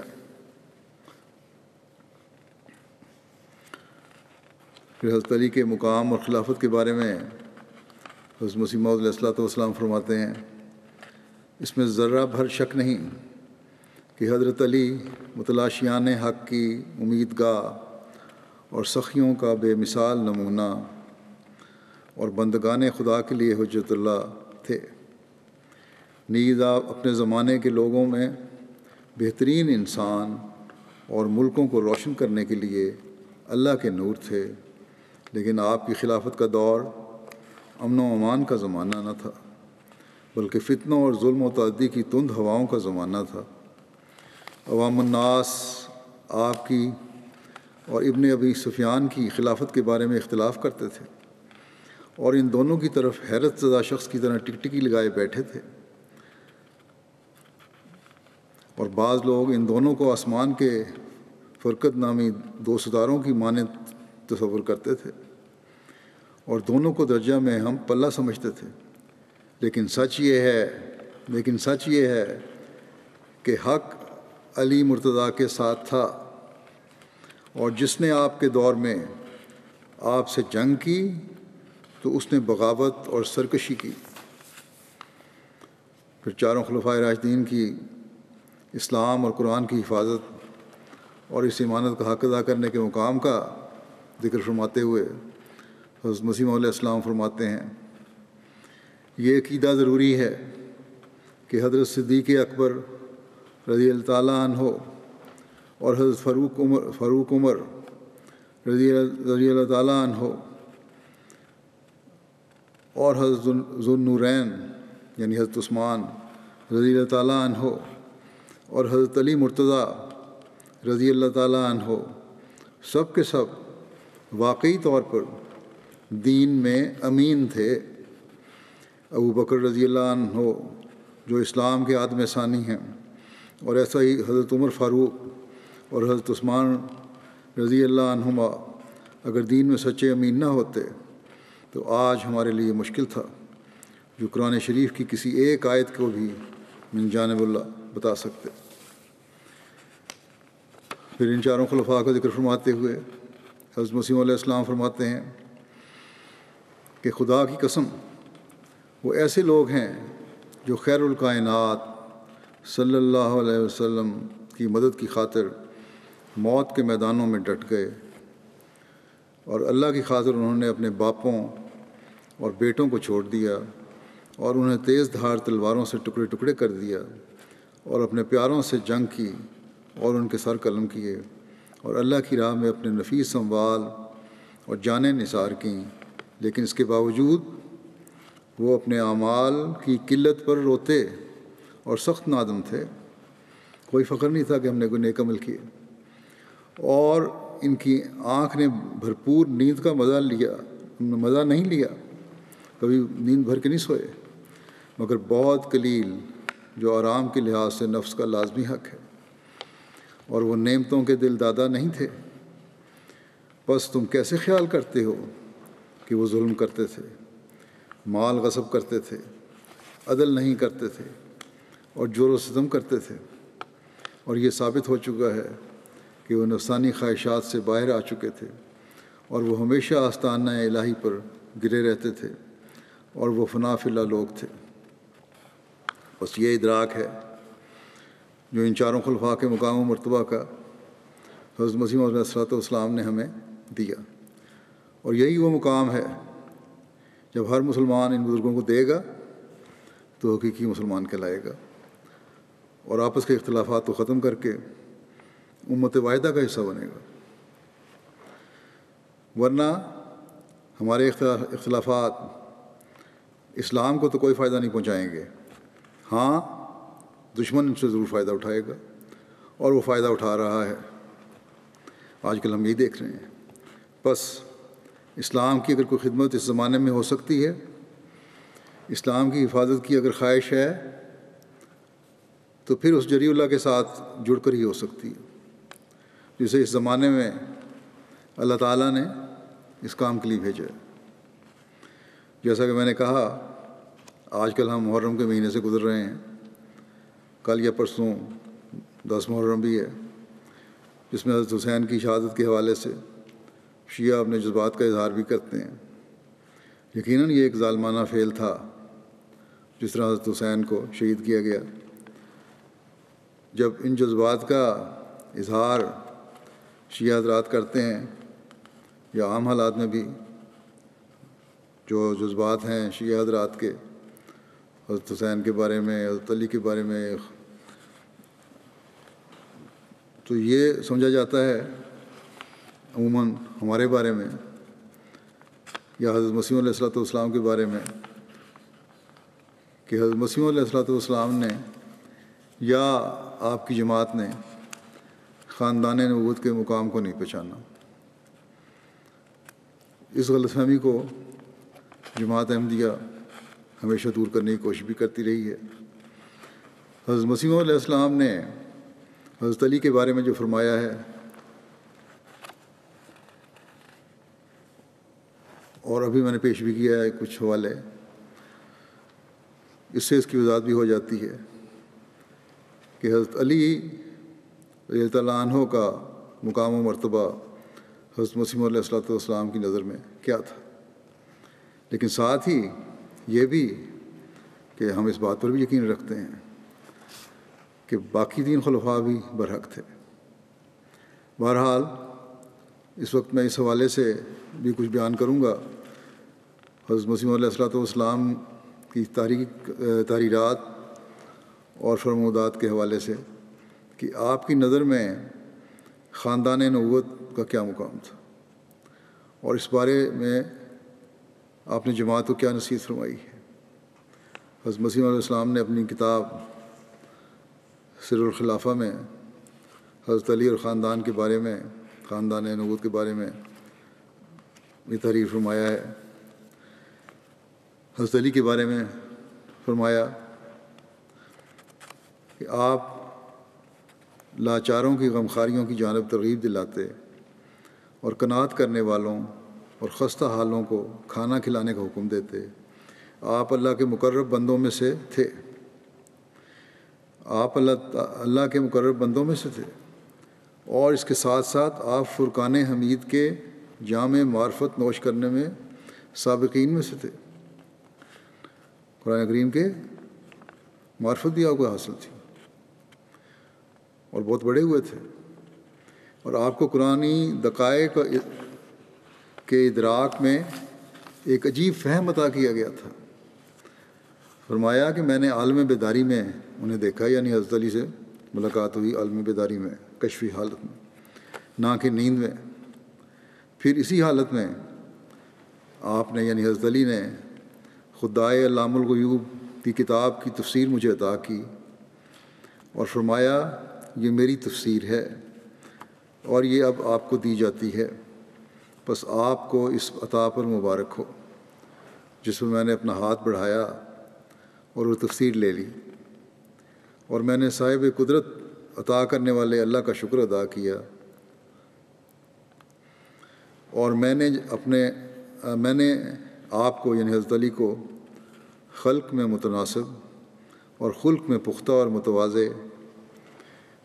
پھر حضرت علی کے مقام اور خلافت کے بارے میں حضرت مسیح موعود علیہ الصلوۃ والسلام فرماتے ہیں، اس میں ذرہ بھر شک نہیں کہ حضرت علی متلاشیان حق کی امیدگاہ اور سخیوں کا بے مثال نمونہ اور بندگان خدا کے لیے حجت اللہ تھے۔ نیز آپ اپنے زمانے کے لوگوں میں بہترین انسان اور ملکوں کو روشن کرنے کے لیے اللہ کے نور تھے، لیکن آپ کی خلافت کا دور امن و امان کا زمانہ نہ تھا، بلکہ فتنوں اور ظلم و تعدی کی تند ہواؤں کا زمانہ تھا۔ عوام الناس آپ کی اور ابن ابی سفیان کی خلافت کے بارے میں اختلاف کرتے تھے، اور ان دونوں کی طرف حیرت زدہ شخص کی طرح ٹکٹکی لگائے بیٹھے تھے، اور بعض لوگ ان دونوں کو آسمان کے فرقت نامی دو ستاروں کی مانند تصور کرتے تھے، اور دونوں کو درجہ میں ہم پلہ سمجھتے تھے۔ لیکن سچ یہ ہے کہ حق علی مرتضیٰ کے ساتھ تھا، اور جس نے آپ کے دور میں آپ سے جنگ کی تو اس نے بغاوت اور سرکشی کی۔ پھر چاروں خلفائے راشدین کی اسلام اور قرآن کی حفاظت اور اس امانت کا حق ادا کرنے کے مقام کا ذکر فرماتے ہوئے حضرت مسیح موعود علیہ السلام فرماتے ہیں، یہ عقیدہ ضروری ہے کہ حضرت صدیق اکبر رضی اللہ تعالیٰ عنہ اور حضرت فاروق عمر رضی اللہ تعالیٰ عنہ اور حضرت ذو النورین یعنی حضرت عثمان رضی اللہ تعالیٰ عنہ اور حضرت علی مرتضیٰ رضی اللہ تعالیٰ عنہ سب کے سب واقعی طور پر دین میں امین تھے۔ ابو بکر رضی اللہ عنہ جو اسلام کے عادم ثانی ہیں، اور ایسا ہی حضرت عمر فاروق اور حضرت عثمان رضی اللہ عنہما اگر دین میں سچے امین نہ ہوتے تو آج ہمارے لیے مشکل تھا جو قرآن شریف کی کسی ایک آیت کو بھی من جانب اللہ بتا سکتے۔ پھر ان چاروں خلفاء کا ذکر فرماتے ہوئے حضرت مسیح علیہ السلام فرماتے ہیں کہ خدا کی قسم وہ ایسے لوگ ہیں جو خیر الکائنات صلی اللہ علیہ وسلم کی مدد کی خاطر موت کے میدانوں میں ڈٹ گئے، اور اللہ کی خاطر انہوں نے اپنے باپوں اور بیٹوں کو چھوڑ دیا اور انہیں تیز دھار تلواروں سے ٹکڑے ٹکڑے کر دیا، اور اپنے پیاروں سے جنگ کی اور ان کے سر قلم کیے، اور اللہ کی راہ میں اپنے نفیس اموال اور جانیں نثار کیں، لیکن اس کے باوجود وہ اپنے اعمال کی قلت پر روتے اور سخت نادم تھے۔ کوئی فخر نہیں تھا کہ ہم نے کوئی نیک عمل کیے، اور ان کی آنکھ نے بھرپور نیند کا مزہ نہیں لیا، کبھی نیند بھر کے نہیں سوئے، مگر بہت قلیل جو آرام کے لحاظ سے نفس کا لازمی حق ہے، اور وہ نعمتوں کے دل دادا نہیں تھے۔ بس تم کیسے خیال کرتے ہو کہ وہ ظلم کرتے تھے، مال غصب کرتے تھے، عدل نہیں کرتے تھے اور جور و ستم کرتے تھے، اور یہ ثابت ہو چکا ہے کہ وہ نفسانی خواہشات سے باہر آ چکے تھے، اور وہ ہمیشہ آستانہ الہی پر گرے رہتے تھے، اور وہ فنا فی اللہ لوگ تھے۔ بس یہ ادراک ہے جو ان چاروں خلفاء کے مقام و مرتبہ کا حضرت مسیح علیہ الصلوۃ والسلام نے ہمیں دیا، اور یہی وہ مقام ہے جب ہر مسلمان ان بزرگوں کو دے گا تو حقیقی مسلمان کہلائے گا، اور آپس کے اختلافات کو ختم کر کے امت واحدہ کا حصہ بنے گا۔ ورنہ ہمارے اختلافات اسلام کو تو کوئی فائدہ نہیں پہنچائیں گے، ہاں دشمن ان سے ضرور فائدہ اٹھائے گا، اور وہ فائدہ اٹھا رہا ہے۔ آج کل ہم یہی دیکھ رہے ہیں۔ بس اسلام کی اگر کوئی خدمت اس زمانے میں ہو سکتی ہے، اسلام کی حفاظت کی اگر خواہش ہے، تو پھر اس جری اللہ کے ساتھ جڑ کر ہی ہو سکتی ہے جسے اس زمانے میں اللہ تعالیٰ نے اس کام کے لیے بھیجا ہے۔ جیسا کہ میں نے کہا، آج کل ہم محرم کے مہینے سے گزر رہے ہیں، کل یا پرسوں 10 محرم بھی ہے، جس میں حضرت حسین کی شہادت کے حوالے سے شیعہ اپنے جذبات کا اظہار بھی کرتے ہیں۔ یقیناً یہ ایک ظالمانہ فعل تھا جس طرح حضرت حسین کو شہید کیا گیا۔ جب ان جذبات کا اظہار شیعہ حضرات کرتے ہیں، یا عام حالات میں بھی جو جذبات ہیں شیعہ حضرات کے حضرت حسین کے بارے میں، حضرت علی کے بارے میں، تو یہ سمجھا جاتا ہے عموماً ہمارے بارے میں یا حضرت مسیح علیہ الصلوۃ والسلام کے بارے میں کہ حضرت مسیح علیہ الصلوۃ والسلام نے یا آپ کی جماعت نے خاندان نبوت کے مقام کو نہیں پہچانا۔ اس غلط فہمی کو جماعت احمدیہ ہمیشہ دور کرنے کی کوشش بھی کرتی رہی ہے۔ حضرت مسیح علیہ السلام نے حضرت علی کے بارے میں جو فرمایا ہے، اور ابھی میں نے پیش بھی کیا ہے کچھ حوالے، اس سے اس کی وضاحت بھی ہو جاتی ہے کہ حضرت علی رضی اللہ عنہ کا مقام و مرتبہ حضرت مسیح علیہ الصلوۃ والسلام کی نظر میں کیا تھا، لیکن ساتھ ہی یہ بھی کہ ہم اس بات پر بھی یقین رکھتے ہیں کہ باقی 3 خلفاء بھی برحق تھے۔ بہرحال اس وقت میں اس حوالے سے بھی کچھ بیان کروں گا حضرت مسیح علیہ الصلوۃ والسلام کی تحریرات اور فرمودات کے حوالے سے کہ آپ کی نظر میں خاندان نبوت کا کیا مقام تھا، اور اس بارے میں آپ نے جماعت کو کیا نصیحت فرمائی ہے۔ حضرت مسیح علیہ السلام نے اپنی کتاب سر الخلافہ میں حضرت علی اور خاندان کے بارے میں، خاندان نبوت کے بارے میں یہ تحریر فرمایا ہے۔ حضرت علی کے بارے میں فرمایا کہ آپ لاچاروں کی غمخاریوں کی جانب ترغیب دلاتے اور قناعت کرنے والوں اور خستہ حالوں کو کھانا کھلانے کا حکم دیتے۔ آپ اللہ کے مقرب بندوں میں سے تھے، آپ اللہ کے مقرب بندوں میں سے تھے، اور اس کے ساتھ ساتھ آپ فرقان حمید کے جامع معرفت نوش کرنے میں سابقین میں سے تھے۔ قرآن کریم کے معرفت بھی آپ کو حاصل تھی اور بہت بڑے ہوئے تھے، اور آپ کو قرآنی دقائق کے ادراک میں ایک عجیب فہم عطا کیا گیا تھا۔ فرمایا کہ میں نے عالم بیداری میں انہیں دیکھا، یعنی حضرت علی سے ملاقات ہوئی عالم بیداری میں، کشفی حالت میں، نہ کہ نیند میں۔ پھر اسی حالت میں آپ نے یعنی حضرت علی نے خدائے علام الغیوب کی کتاب کی تفسیر مجھے عطا کی اور فرمایا یہ میری تفسیر ہے اور یہ اب آپ کو دی جاتی ہے، بس آپ کو اس عطا پر مبارک ہو۔ جس میں میں نے اپنا ہاتھ بڑھایا اور وہ تفسیر لے لی، اور میں نے صاحب قدرت عطا کرنے والے اللہ کا شکر ادا کیا، اور میں نے آپ کو یعنی حضرت علی کو خلق میں متناسب اور خلق میں پختہ اور متواضع،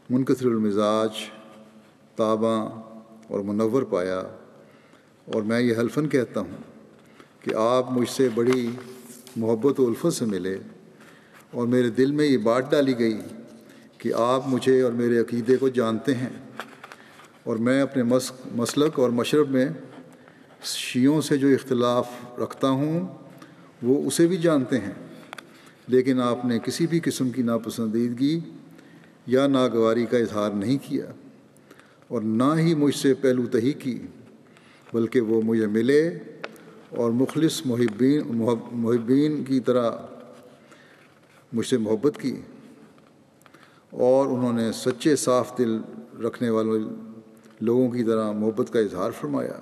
منکسر المزاج، تاباں اور منور پایا، اور میں یہ حلفاً کہتا ہوں کہ آپ مجھ سے بڑی محبت و الفت سے ملے، اور میرے دل میں یہ بات ڈالی گئی کہ آپ مجھے اور میرے عقیدے کو جانتے ہیں، اور میں اپنے مسلک اور مشرب میں شیعوں سے جو اختلاف رکھتا ہوں وہ اسے بھی جانتے ہیں، لیکن آپ نے کسی بھی قسم کی ناپسندیدگی یا ناگواری کا اظہار نہیں کیا، اور نہ ہی مجھ سے پہلو تہی کی، بلکہ وہ مجھے ملے اور مخلص محبین کی طرح مجھ سے محبت کی، اور انہوں نے سچے صاف دل رکھنے والے لوگوں کی طرح محبت کا اظہار فرمایا،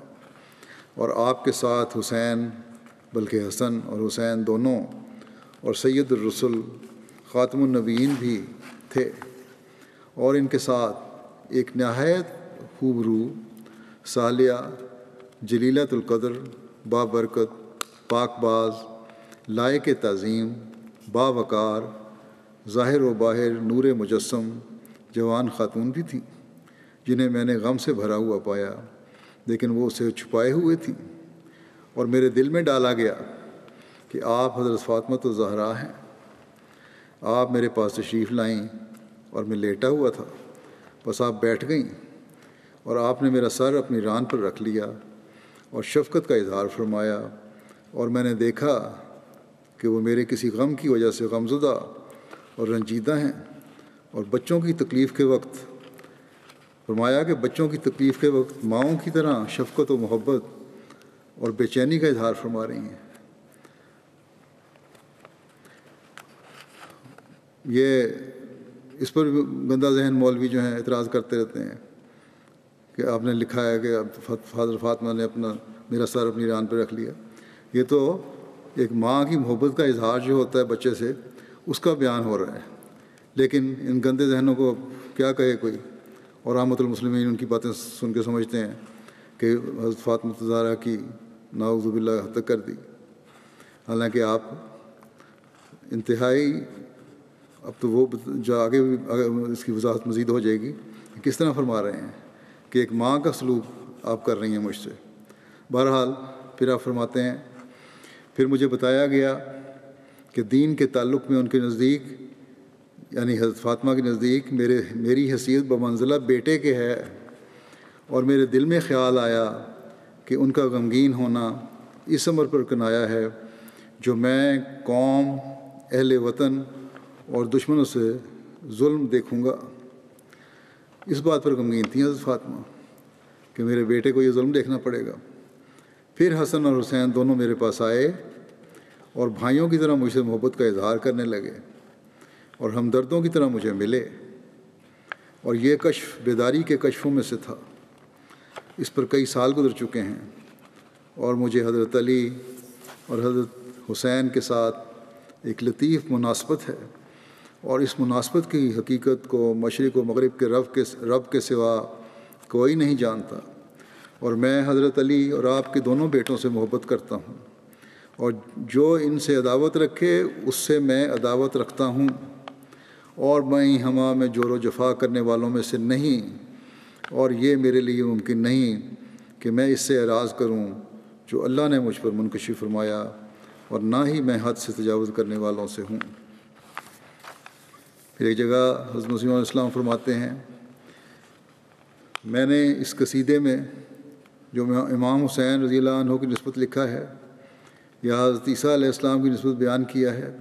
اور آپ کے ساتھ حسین بلکہ حسن اور حسین دونوں، اور سید الرسل خاتم النبیین بھی تھے، اور ان کے ساتھ ایک نہایت خوبرو، صالحہ، جلیلۃ القدر، بابرکت، پاک باز، لائق تعظیم، باوقار، ظاہر و باہر نور مجسم جوان خاتون بھی تھیں، جنہیں میں نے غم سے بھرا ہوا پایا، لیکن وہ اسے چھپائے ہوئے تھیں، اور میرے دل میں ڈالا گیا کہ آپ حضرت فاطمہ الزہرا ہیں۔ آپ میرے پاس تشریف لائیں اور میں لیٹا ہوا تھا، بس آپ بیٹھ گئیں، اور آپ نے میرا سر اپنی ران پر رکھ لیا اور شفقت کا اظہار فرمایا، اور میں نے دیکھا کہ وہ میرے کسی غم کی وجہ سے غمزدہ اور رنجیدہ ہیں، اور بچوں کی تکلیف کے وقت فرمایا کہ بچوں کی تکلیف کے وقت ماؤں کی طرح شفقت و محبت اور بے چینی کا اظہار فرما رہی ہیں۔ یہ اس پر گندہ ذہن مولوی جو ہیں اعتراض کرتے رہتے ہیں کہ آپ نے لکھا ہے کہ حضرت فاطمہ نے میرا سر اپنی ران پہ رکھ لیا۔ یہ تو ایک ماں کی محبت کا اظہار جو ہوتا ہے بچے سے، اس کا بیان ہو رہا ہے، لیکن ان گندے ذہنوں کو کیا کہے کوئی، اور رحمۃ المسلمین ان کی باتیں سن کے سمجھتے ہیں کہ حضرت فاطمہ الزہرا کی نعوذ باللہ حد تک کر دی، حالانکہ آپ انتہائی، اب تو وہ جو آگے اس کی وضاحت مزید ہو جائے گی، کس طرح فرما رہے ہیں کہ ایک ماں کا سلوک آپ کر رہی ہیں مجھ سے۔ بہرحال پھر آپ فرماتے ہیں، پھر مجھے بتایا گیا کہ دین کے تعلق میں ان کے نزدیک یعنی حضرت فاطمہ کے نزدیک میری حیثیت بمنزلہ بیٹے کے ہے، اور میرے دل میں خیال آیا کہ ان کا غمگین ہونا اس امر پر کنایا ہے جو میں قوم، اہل وطن اور دشمنوں سے ظلم دیکھوں گا۔ اس بات پر غمگین تھیں حضرت فاطمہ کہ میرے بیٹے کو یہ ظلم دیکھنا پڑے گا۔ پھر حسن اور حسین دونوں میرے پاس آئے اور بھائیوں کی طرح مجھ سے محبت کا اظہار کرنے لگے، اور ہمدردوں کی طرح مجھے ملے، اور یہ کشف بیداری کے کشفوں میں سے تھا۔ اس پر کئی سال گزر چکے ہیں اور مجھے حضرت علی اور حضرت حسین کے ساتھ ایک لطیف مناسبت ہے، اور اس مناسبت کی حقیقت کو مشرق و مغرب کے رب کے سوا کوئی نہیں جانتا، اور میں حضرت علی اور آپ کے دونوں بیٹوں سے محبت کرتا ہوں، اور جو ان سے عداوت رکھے اس سے میں عداوت رکھتا ہوں، اور میں ہما میں جور و جفا کرنے والوں میں سے نہیں، اور یہ میرے لیے ممکن نہیں کہ میں اس سے اعراض کروں جو اللہ نے مجھ پر منکشف فرمایا، اور نہ ہی میں حد سے تجاوز کرنے والوں سے ہوں۔ پھر ایک جگہ حضرت مسیح علیہ السلام فرماتے ہیں، میں نے اس قصیدے میں جو امام حسین رضی اللہ عنہ کی نسبت لکھا ہے یا حضرت عیسیٰ علیہ السلام کی نسبت بیان کیا ہے،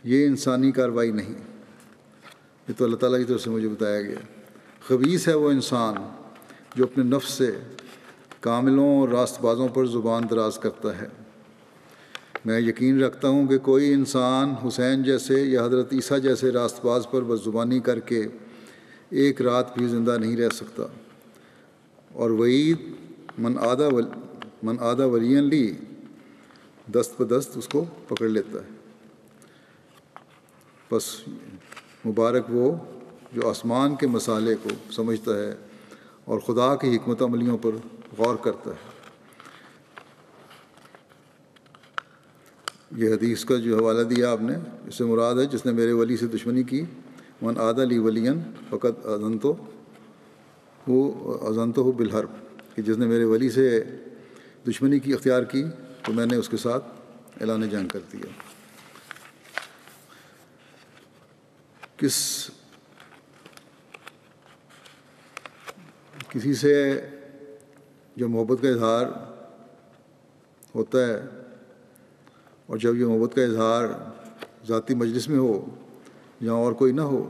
یہ انسانی کارروائی نہیں، یہ تو اللہ تعالیٰ کی طرف سے مجھے بتایا گیا۔ خبیث ہے وہ انسان جو اپنے نفس سے کاملوں اور راست بازوں پر زبان دراز کرتا ہے۔ میں یقین رکھتا ہوں کہ کوئی انسان حسین جیسے یا حضرت عیسیٰ جیسے راست باز پر بد زبانی کر کے ایک رات بھی زندہ نہیں رہ سکتا، اور وعید من آدھا ولین لی دست بدست اس کو پکڑ لیتا ہے۔ بس مبارک وہ جو آسمان کے مسالے کو سمجھتا ہے اور خدا کی حکمت عملیوں پر غور کرتا ہے۔ یہ حدیث کا جو حوالہ دیا آپ نے، اس سے مراد ہے جس نے میرے ولی سے دشمنی کی، من عادی لی ولین فقط اذنتہ بالحرب، کہ جس نے میرے ولی سے دشمنی کی اختیار کی تو میں نے اس کے ساتھ اعلان جنگ کر دیا۔ کسی سے جو محبت کا اظہار ہوتا ہے، اور جب یہ محبت کا اظہار ذاتی مجلس میں ہو جہاں اور کوئی نہ ہو،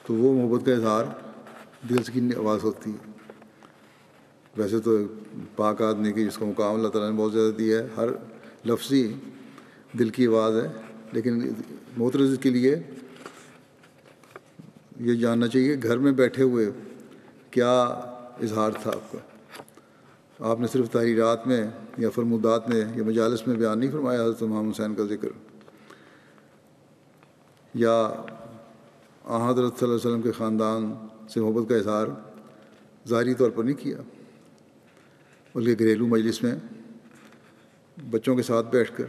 تو وہ محبت کا اظہار دل کی آواز ہوتی ہے۔ ویسے تو پاک آدمی کی جس کو مقام اللہ تعالیٰ نے بہت زیادہ دیا ہے، ہر لفظی دل کی آواز ہے، لیکن معترض کے لیے یہ جاننا چاہیے کہ گھر میں بیٹھے ہوئے کیا اظہار تھا آپ کا۔ آپ نے صرف تحریرات میں یا فرمودات میں یا مجالس میں بیان نہیں فرمایا حضرت امام حسین کا ذکر، یا حضرت صلی اللہ علیہ وسلم کے خاندان سے محبت کا اظہار ظاہری طور پر نہیں کیا، بلکہ گھریلو مجلس میں بچوں کے ساتھ بیٹھ کر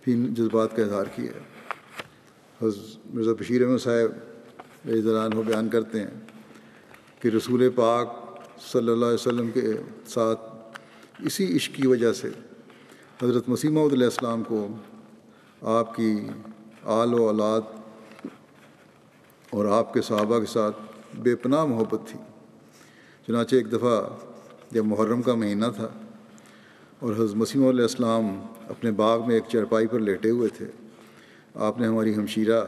بھی جذبات کا اظہار کیا۔ حضرت مرزا بشیر احمد صاحب رضی اللہ عنہ بیان کرتے ہیں کہ رسول پاک صلی اللہ علیہ وسلم کے ساتھ اسی عشق کی وجہ سے حضرت مسیح موعود علیہ السلام کو آپ کی آل و اولاد اور آپ کے صحابہ کے ساتھ بے پناہ محبت تھی۔ چنانچہ ایک دفعہ جب محرم کا مہینہ تھا اور حضرت مسیح موعود علیہ السلام اپنے باغ میں ایک چارپائی پر لیٹے ہوئے تھے، آپ نے ہماری ہمشیرہ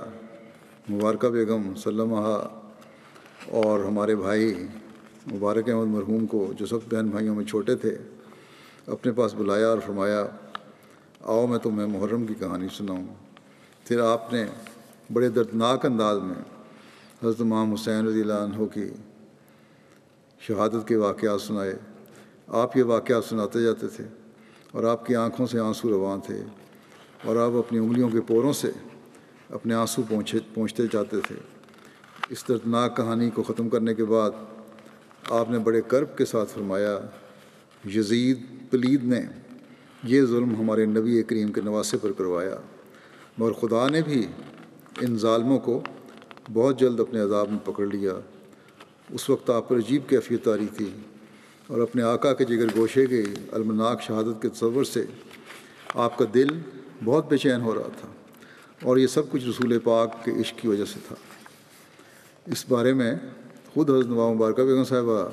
مبارکہ بیگم سلمہ اور ہمارے بھائی مبارک احمد مرحوم کو، جو سب بہن بھائیوں میں چھوٹے تھے، اپنے پاس بلایا اور فرمایا، آؤ میں تمہیں محرم کی کہانی سناؤں۔ پھر آپ نے بڑے دردناک انداز میں حضرت امام حسین رضی اللہ عنہ کی شہادت کے واقعات سنائے۔ آپ یہ واقعات سناتے جاتے تھے اور آپ کی آنکھوں سے آنسو رواں تھے، اور آپ اپنی انگلیوں کے پوروں سے اپنے آنسو پونچھتے جاتے تھے۔ اس دردناک کہانی کو ختم کرنے کے بعد آپ نے بڑے کرب کے ساتھ فرمایا، یزید پلید نے یہ ظلم ہمارے نبی کریم کے نواسے پر کروایا، مگر خدا نے بھی ان ظالموں کو بہت جلد اپنے عذاب میں پکڑ لیا۔ اس وقت آپ پر عجیب کیفیت آ رہی تھی، اور اپنے آقا کے جگر گوشے کی المناک شہادت کے تصور سے آپ کا دل بہت بے چین ہو رہا تھا، اور یہ سب کچھ رسول پاک کے عشق کی وجہ سے تھا۔ اس بارے میں خود حضرت نواب مبارکہ بیگم صاحبہ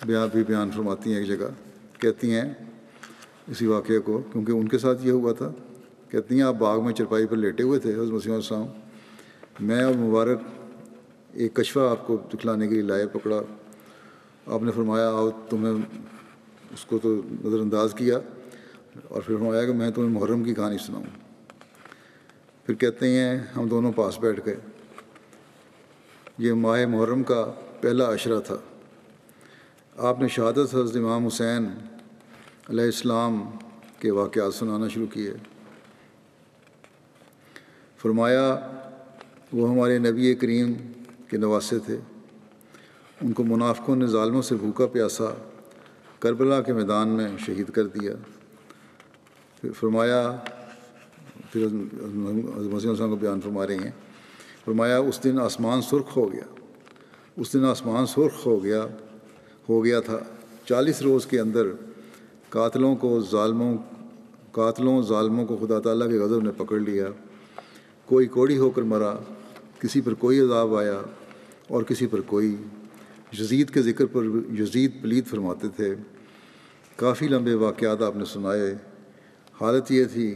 بیان فرماتی ہیں، ایک جگہ کہتی ہیں اسی واقعے کو، کیونکہ ان کے ساتھ یہ ہوا تھا، کہتی ہیں آپ باغ میں چرپائی پر لیٹے ہوئے تھے حضرت مسیح علیہ السلام، میں اور مبارک ایک کشفہ آپ کو دکھلانے کے لیے لائے پکڑا، آپ نے فرمایا آؤ، تمہیں اس کو تو نظر انداز کیا، اور پھر فرمایا کہ میں تمہیں محرم کی کہانی سناؤں۔ پھر کہتے ہیں ہم دونوں پاس بیٹھ گئے. یہ ماہ محرم کا پہلا عشرہ تھا. آپ نے شہادت حضرت امام حسین علیہ السلام کے واقعات سنانا شروع کیے. فرمایا وہ ہمارے نبی کریم کے نواسے تھے. ان کو منافقوں نے ظالموں سے بھوکا پیاسا کربلا کے میدان میں شہید کر دیا. پھر فرمایا، پھر حضرت مسیح السلام کو بیان فرما رہی ہیں، فرمایا اس دن آسمان سرخ ہو گیا. اس دن آسمان سرخ ہو گیا تھا. 40 روز کے اندر قاتلوں ظالموں کو خدا تعالیٰ کے غضب نے پکڑ لیا. کوئی کوڑی ہو کر مرا، کسی پر کوئی عذاب آیا اور کسی پر کوئی. یزید کے ذکر پر یزید پلید فرماتے تھے. کافی لمبے واقعات آپ نے سنائے. حالت یہ تھی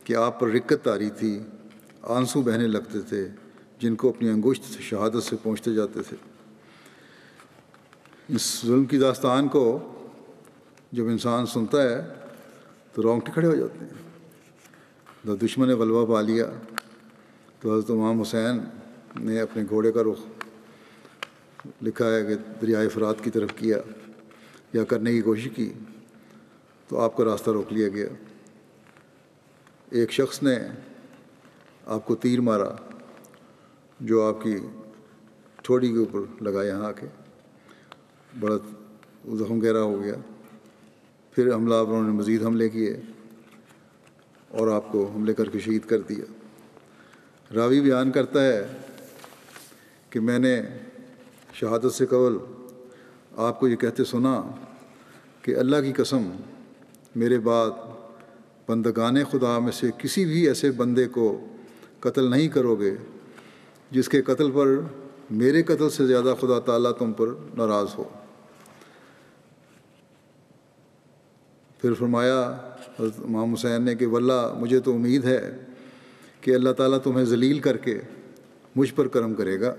کہ آپ پر رکت آ رہی تھی، آنسو بہنے لگتے تھے جن کو اپنی انگشت شہادت سے پہنچتے جاتے تھے. اس ظلم کی داستان کو جب انسان سنتا ہے تو رونگٹے کھڑے ہو جاتے ہیں. جب دشمن نے غلبہ پا لیا تو حضرت امام حسین نے اپنے گھوڑے کا رخ لکھا ہے کہ دریائے فرات کی طرف کیا یا کرنے کی کوشش کی تو آپ کا راستہ روک لیا گیا. ایک شخص نے آپ کو تیر مارا جو آپ کی ٹھوڑی کے اوپر لگا یہاں آ کے، بڑا زخم گہرا ہو گیا. پھر حملہ آوروں نے مزید حملے کیے اور آپ کو حملے کر کے شہید کر دیا. راوی بیان کرتا ہے کہ میں نے شہادت سے قبل آپ کو یہ کہتے سنا کہ اللہ کی قسم میرے بعد بندگان خدا میں سے کسی بھی ایسے بندے کو قتل نہیں کرو گے جس کے قتل پر میرے قتل سے زیادہ خدا تعالیٰ تم پر ناراض ہو. پھر فرمایا حضرت امام حسین نے کہ واللہ مجھے تو امید ہے کہ اللہ تعالیٰ تمہیں ذلیل کر کے مجھ پر کرم کرے گا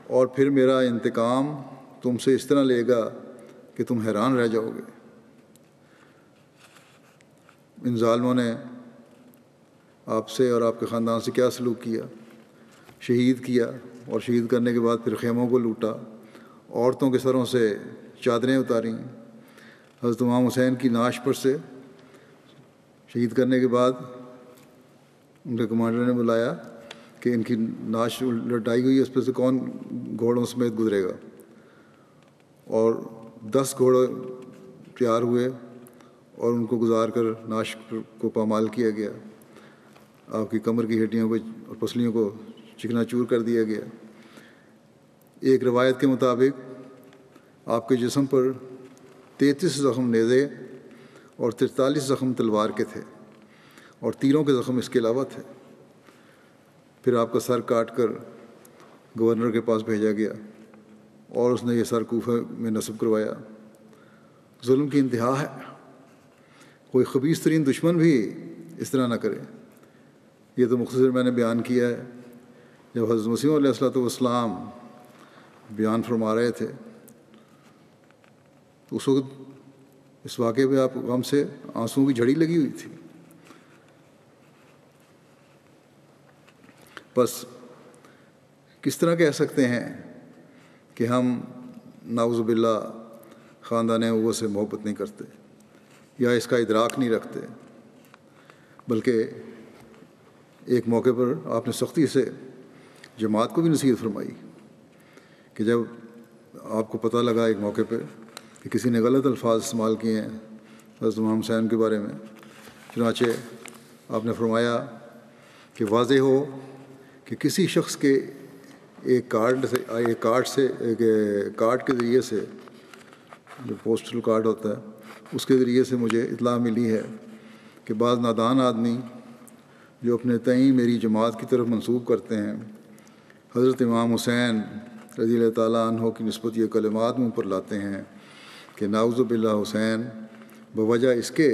اور پھر میرا انتقام تم سے اس طرح لے گا کہ تم حیران رہ جاؤ گے. ان ظالموں نے آپ سے اور آپ کے خاندان سے کیا سلوک کیا؟ شہید کیا اور شہید کرنے کے بعد پھر خیموں کو لوٹا، عورتوں کے سروں سے چادریں اتاریں. حضرت امام حسین کی نعش پر سے شہید کرنے کے بعد ان کے کمانڈر نے بلایا کہ ان کی نعش لٹائی ہوئی ہے، اس پہ سے کون گھوڑوں سمیت گزرے گا. اور 10 گھوڑے تیار ہوئے اور ان کو گزار کر نعش کو پامال کیا گیا. آپ کی کمر کی ہڈیوں کو اور پسلیوں کو چکنا چور کر دیا گیا. ایک روایت کے مطابق آپ کے جسم پر 33 زخم نیزے اور 43 زخم تلوار کے تھے اور تیروں کے زخم اس کے علاوہ تھے. پھر آپ کا سر کاٹ کر گورنر کے پاس بھیجا گیا اور اس نے یہ سر کوفہ میں نصب کروایا. ظلم کی انتہا ہے. کوئی خبیث ترین دشمن بھی اس طرح نہ کرے. یہ تو مختصر میں نے بیان کیا ہے. جب حضرت مسیح علیہ السلام بیان فرما رہے تھے تو اس وقت اس واقعے پہ آپ غم سے آنسوؤں کی جھڑی لگی ہوئی تھی. بس کس طرح کہہ سکتے ہیں کہ ہم نعوذ باللہ خاندان اوہ سے محبت نہیں کرتے یا اس کا ادراک نہیں رکھتے؟ بلکہ ایک موقع پر آپ نے سختی سے جماعت کو بھی نصیحت فرمائی کہ جب آپ کو پتہ لگا ایک موقع پہ کہ کسی نے غلط الفاظ استعمال کیے ہیں حضرت امام حسین کے بارے میں، چنانچہ آپ نے فرمایا کہ واضح ہو کہ کسی شخص کے ایک کارڈ کے ذریعے سے، جو پوسٹل کارڈ ہوتا ہے، اس کے ذریعے سے مجھے اطلاع ملی ہے کہ بعض نادان آدمی جو اپنے تئیں میری جماعت کی طرف منسوب کرتے ہیں حضرت امام حسین رضی اللہ تعالیٰ عنہ کی نسبت یہ کلمات منہ پر لاتے ہیں کہ نعوذ باللہ حسین بوجہ اس کے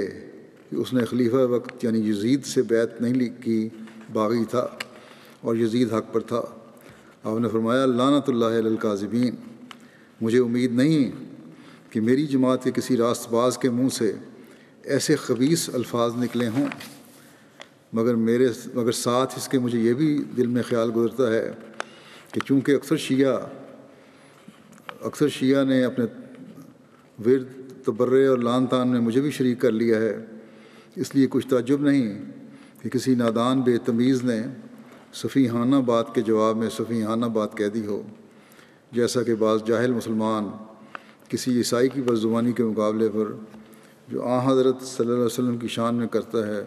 کہ اس نے خلیفہ وقت یعنی یزید سے بیعت نہیں کی باغی تھا اور یزید حق پر تھا. آپ نے فرمایا لعنت اللہ علی الکاذبین. مجھے امید نہیں کہ میری جماعت کے کسی راست باز کے منہ سے ایسے خبیث الفاظ نکلے ہوں مگر ساتھ اس کے مجھے یہ بھی دل میں خیال گزرتا ہے کہ چونکہ اکثر شیعہ نے اپنے ورد تبرے اور لان تان میں مجھے بھی شریک کر لیا ہے، اس لیے کچھ تعجب نہیں کہ کسی نادان بے تمیز نے سفیہانہ بات کے جواب میں سفیہانہ بات کہہ دی ہو، جیسا کہ بعض جاہل مسلمان کسی عیسائی کی بدزبانی کے مقابلے پر جو حضرت صلی اللہ علیہ وسلم کی شان میں کرتا ہے،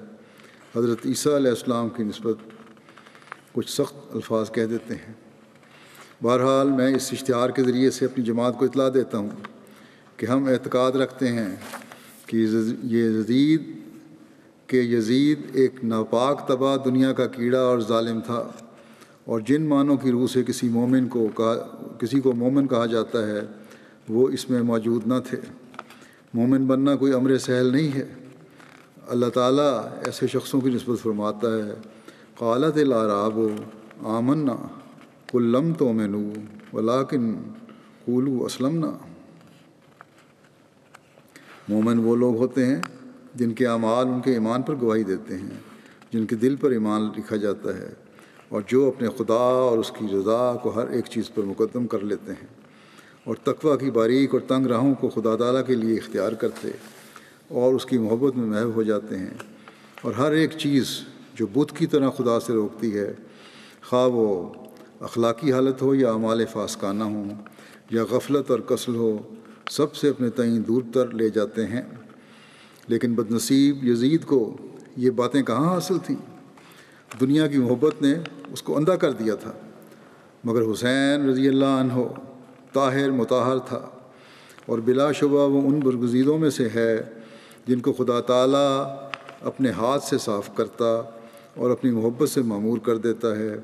حضرت عیسیٰ علیہ السلام کی نسبت کچھ سخت الفاظ کہہ دیتے ہیں۔ بہرحال میں اس اشتہار کے ذریعے سے اپنی جماعت کو اطلاع دیتا ہوں کہ ہم اعتقاد رکھتے ہیں کہ یزید ایک ناپاک تباہ دنیا کا کیڑا اور ظالم تھا، اور جن معنوں کی روح سے کسی کو مومن کہا جاتا ہے وہ اس میں موجود نہ تھے۔ مومن بننا کوئی امر سہل نہیں ہے۔ اللہ تعالیٰ ایسے شخصوں کی نسبت فرماتا ہے، قالت الاعراب آمنا قل لم تؤمنوا ولکن قولوا اسلمنا۔ مومن وہ لوگ ہوتے ہیں جن کے اعمال ان کے ایمان پر گواہی دیتے ہیں، جن کے دل پر ایمان لکھا جاتا ہے، اور جو اپنے خدا اور اس کی رضا کو ہر ایک چیز پر مقدم کر لیتے ہیں، اور تقویٰ کی باریک اور تنگ راہوں کو خدا تعالیٰ کے لیے اختیار کرتے اور اس کی محبت میں محو ہو جاتے ہیں، اور ہر ایک چیز جو بت کی طرح خدا سے روکتی ہے، خواہ وہ اخلاقی حالت ہو یا اعمال فاسقانہ ہوں یا غفلت اور کسل ہو، سب سے اپنے تئیں دور تر لے جاتے ہیں۔ لیکن بدنصیب یزید کو یہ باتیں کہاں حاصل تھیں؟ دنیا کی محبت نے اس کو اندھا کر دیا تھا، مگر حسین رضی اللہ عنہ طاہر مطہر تھا، اور بلا شبہ وہ ان برگزیدوں میں سے ہے جن کو خدا تعالیٰ اپنے ہاتھ سے صاف کرتا اور اپنی محبت سے معمور کر دیتا ہے،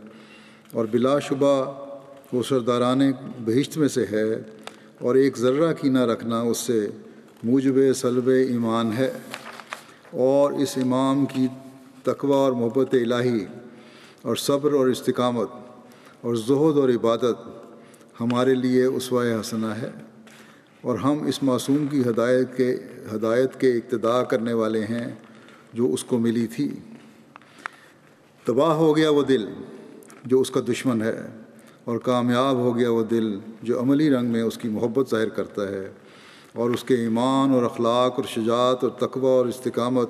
اور بلا شبہ وہ سرداران بہشت میں سے ہے، اور ایک ذرہ کی نہ رکھنا اس سے موجب سلب ایمان ہے۔ اور اس امام کی تقویٰ اور محبت الہی اور صبر اور استقامت اور زہد اور عبادت ہمارے لیے اسوہ حسنہ ہے، اور ہم اس معصوم کی ہدایت کے اقتداء کرنے والے ہیں جو اس کو ملی تھی۔ تباہ ہو گیا وہ دل جو اس کا دشمن ہے، اور کامیاب ہو گیا وہ دل جو عملی رنگ میں اس کی محبت ظاہر کرتا ہے، اور اس کے ایمان اور اخلاق اور شجاعت اور تقویٰ اور استقامت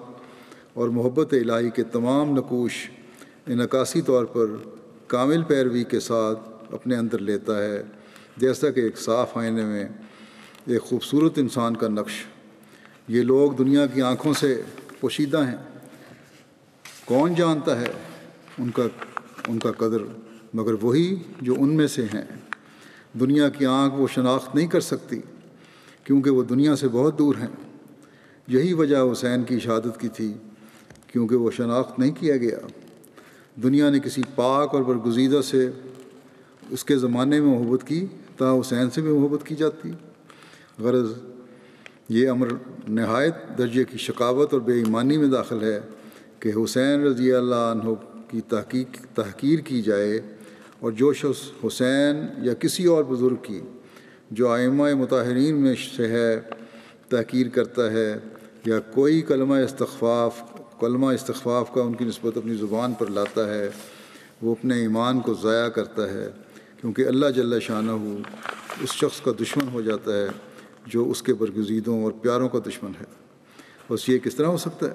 اور محبت الہی کے تمام نقوش انعکاسی طور پر کامل پیروی کے ساتھ اپنے اندر لیتا ہے، جیسا کہ ایک صاف آئینے میں ایک خوبصورت انسان کا نقش۔ یہ لوگ دنیا کی آنکھوں سے پوشیدہ ہیں، کون جانتا ہے ان کا قدر مگر وہی جو ان میں سے ہیں۔ دنیا کی آنکھ وہ شناخت نہیں کر سکتی کیونکہ وہ دنیا سے بہت دور ہیں۔ یہی وجہ حسین کی شہادت کی تھی، کیونکہ وہ شناخت نہیں کیا گیا۔ دنیا نے کسی پاک اور برگزیدہ سے اس کے زمانے میں محبت کی، تا حسین سے بھی محبت کی جاتی۔ غرض یہ امر نہایت درجے کی شقاوت اور بے ایمانی میں داخل ہے کہ حسین رضی اللہ عنہ کی تحقیر کی جائے، اور جو شخص حسین یا کسی اور بزرگ کی جو ائمہ مطہرین میں سے ہے تحقیر کرتا ہے، یا کوئی کلمہ استخفاف کا ان کی نسبت اپنی زبان پر لاتا ہے، وہ اپنے ایمان کو ضائع کرتا ہے، کیونکہ اللہ جل شانہ اس شخص کا دشمن ہو جاتا ہے جو اس کے برگزیدوں اور پیاروں کا دشمن ہے۔ بس یہ کس طرح ہو سکتا ہے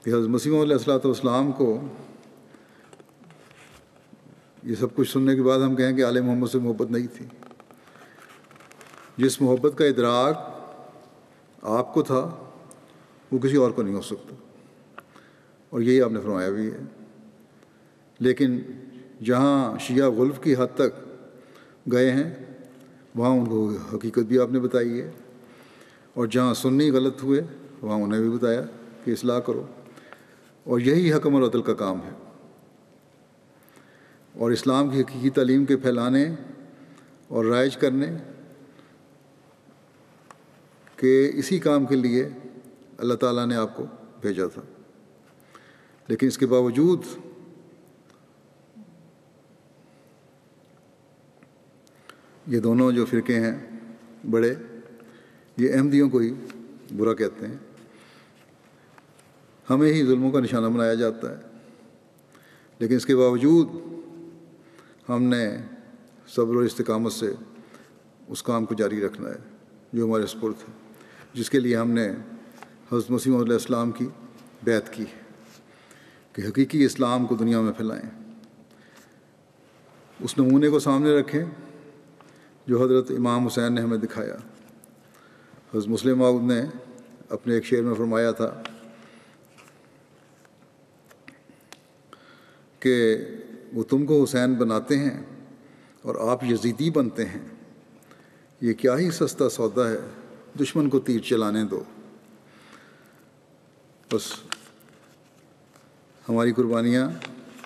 کہ حضرت مسیح علیہ الصلوۃ والسلام کو یہ سب کچھ سننے کے بعد ہم کہیں کہ آل محمد سے محبت نہیں تھی؟ جس محبت کا ادراک آپ کو تھا وہ کسی اور کو نہیں ہو سکتا، اور یہی آپ نے فرمایا بھی ہے۔ لیکن جہاں شیعہ غلف کی حد تک گئے ہیں وہاں ان کو حقیقت بھی آپ نے بتائی ہے، اور جہاں سنی غلط ہوئے وہاں انہیں بھی بتایا کہ اصلاح کرو، اور یہی حکم اور عدل کا کام ہے۔ اور اسلام کی حقیقی تعلیم کے پھیلانے اور رائج کرنے کے اسی کام کے لیے اللہ تعالیٰ نے آپ کو بھیجا تھا۔ لیکن اس کے باوجود یہ دونوں جو فرقے ہیں بڑے، یہ احمدیوں کو ہی برا کہتے ہیں، ہمیں ہی ظلموں کا نشانہ بنایا جاتا ہے، لیکن اس کے باوجود ہم نے صبر و استقامت سے اس کام کو جاری رکھنا ہے جو ہمارے سپرد ہے، جس کے لیے ہم نے حضرت مسیح موعود علیہ السلام کی بیعت کی کہ حقیقی اسلام کو دنیا میں پھیلائیں، اس نمونے کو سامنے رکھیں جو حضرت امام حسین نے ہمیں دکھایا۔ حضرت مسلم موعود نے اپنے ایک شعر میں فرمایا تھا کہ وہ تم کو حسین بناتے ہیں اور آپ یزیدی بنتے ہیں، یہ کیا ہی سستا سودا ہے، دشمن کو تیر چلانے دو۔ بس ہماری قربانیاں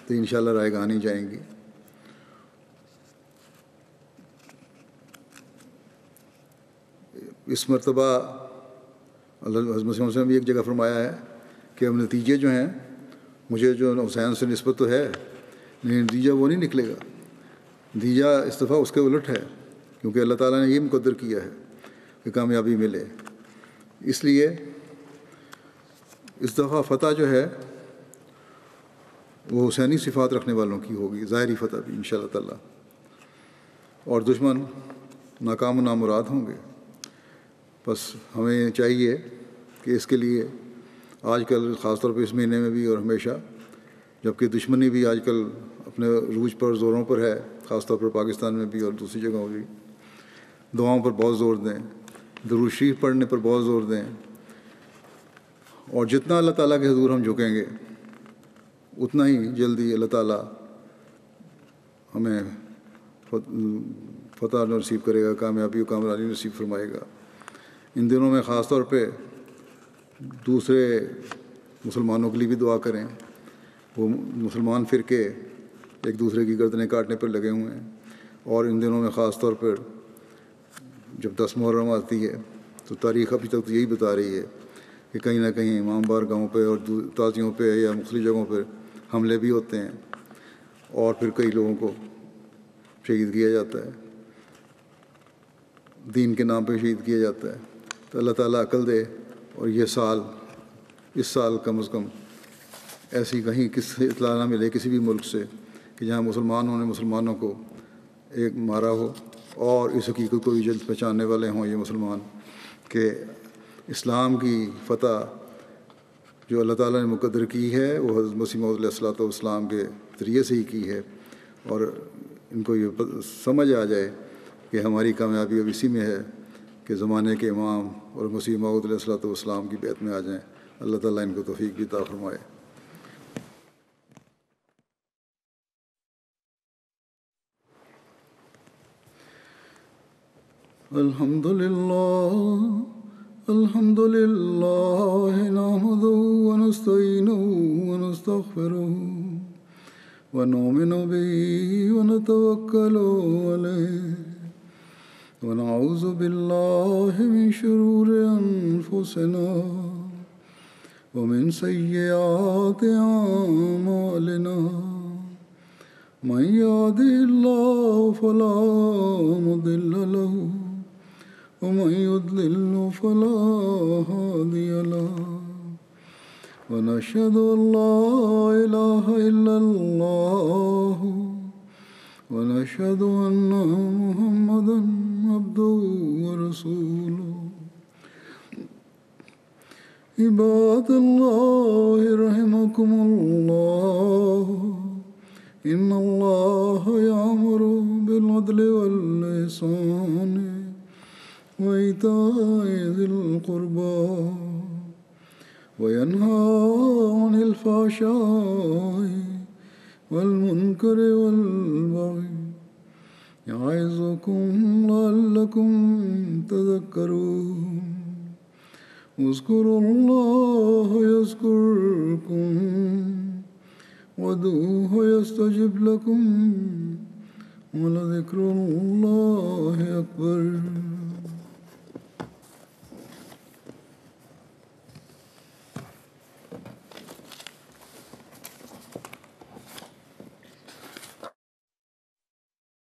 تو انشاءاللہ رائے گاہ جائیں گی۔ اس مرتبہ حضرت مسیح موعود نے بھی ایک جگہ فرمایا ہے کہ اب نتیجے جو ہیں، مجھے جو حسین سے نسبت تو ہے لیکن نتیجہ وہ نہیں نکلے گا، نتیجہ اس دفعہ اس کے الٹ ہے، کیونکہ اللہ تعالیٰ نے یہ مقدر کیا ہے کہ کامیابی ملے۔ اس لیے اس دفعہ فتح جو ہے وہ حسینی صفات رکھنے والوں کی ہوگی، ظاہری فتح بھی انشاءاللہ تعالیٰ، اور دشمن ناکام و نامراد ہوں گے۔ بس ہمیں چاہیے کہ اس کے لیے آج کل خاص طور پہ اس مہینے میں بھی اور ہمیشہ، جبکہ دشمنی بھی آج کل اپنے عروج پر زوروں پر ہے، خاص طور پر پاکستان میں بھی اور دوسری جگہوں بھی، دعاؤں پر بہت زور دیں، درود شریف پڑھنے پر بہت زور دیں، اور جتنا اللہ تعالیٰ کے حضور ہم جھکیں گے اتنا ہی جلدی اللہ تعالیٰ ہمیں فتح نصیب کرے گا، کامیابی و کامرانی نصیب فرمائے گا۔ ان دنوں میں خاص طور پہ دوسرے مسلمانوں کے لیے بھی دعا کریں، وہ مسلمان فرقے ایک دوسرے کی گردنیں کاٹنے پر لگے ہوئے ہیں، اور ان دنوں میں خاص طور پر جب 10 محرم آتی ہے تو تاریخ ابھی تک تو یہی بتا رہی ہے کہ کہیں نہ کہیں امام بارگاہوں پہ اور تازیوں پہ یا مختلف جگہوں پر حملے بھی ہوتے ہیں، اور پھر کئی لوگوں کو شہید کیا جاتا ہے، دین کے نام پہ شہید کیا جاتا ہے۔ تو اللہ تعالیٰ عقل دے، اور یہ سال، اس سال کم از کم ایسی کہیں اطلاع نہ ملے کسی بھی ملک سے کہ جہاں مسلمانوں نے مسلمانوں کو ایک مارا ہو، اور اس حقیقت کو بھی جلد پہچاننے والے ہوں یہ مسلمان کہ اسلام کی فتح جو اللہ تعالیٰ نے مقدر کی ہے وہ حضرت مسیح موعود علیہ الصلوۃ والسلام کے ذریعے سے ہی کی ہے، اور ان کو یہ سمجھ آ جائے کہ ہماری کامیابی اب اسی میں ہے کہ زمانے کے امام اور مسیح موعود علیہ الصلوۃ والسلام کی بیعت میں آ جائیں۔ اللہ تعالیٰ ان کو توفیق بھی عطا فرمائے۔ الحمد للہ نحمده ونستعینه ونستغفره ونؤمن به ونتوکل علیہ ونعوذ باللہ من شرور انفسنا ومن سیئات اعمالنا من يهده الله فلا مضل له ومن يضلل فلا هادي له ونشهد أن لا إله إلا الله ونشهد أن محمدا عبده ورسوله عباد الله رحمكم الله إن الله يأمر بالعدل والإحسان وإيتاء ذي القربى وينهى عن الفحشاء والمنكر والبغي يعظكم لعلكم تذكرون اذكروا الله يذكركم وادعوه يستجب لكم ولذكر الله أكبر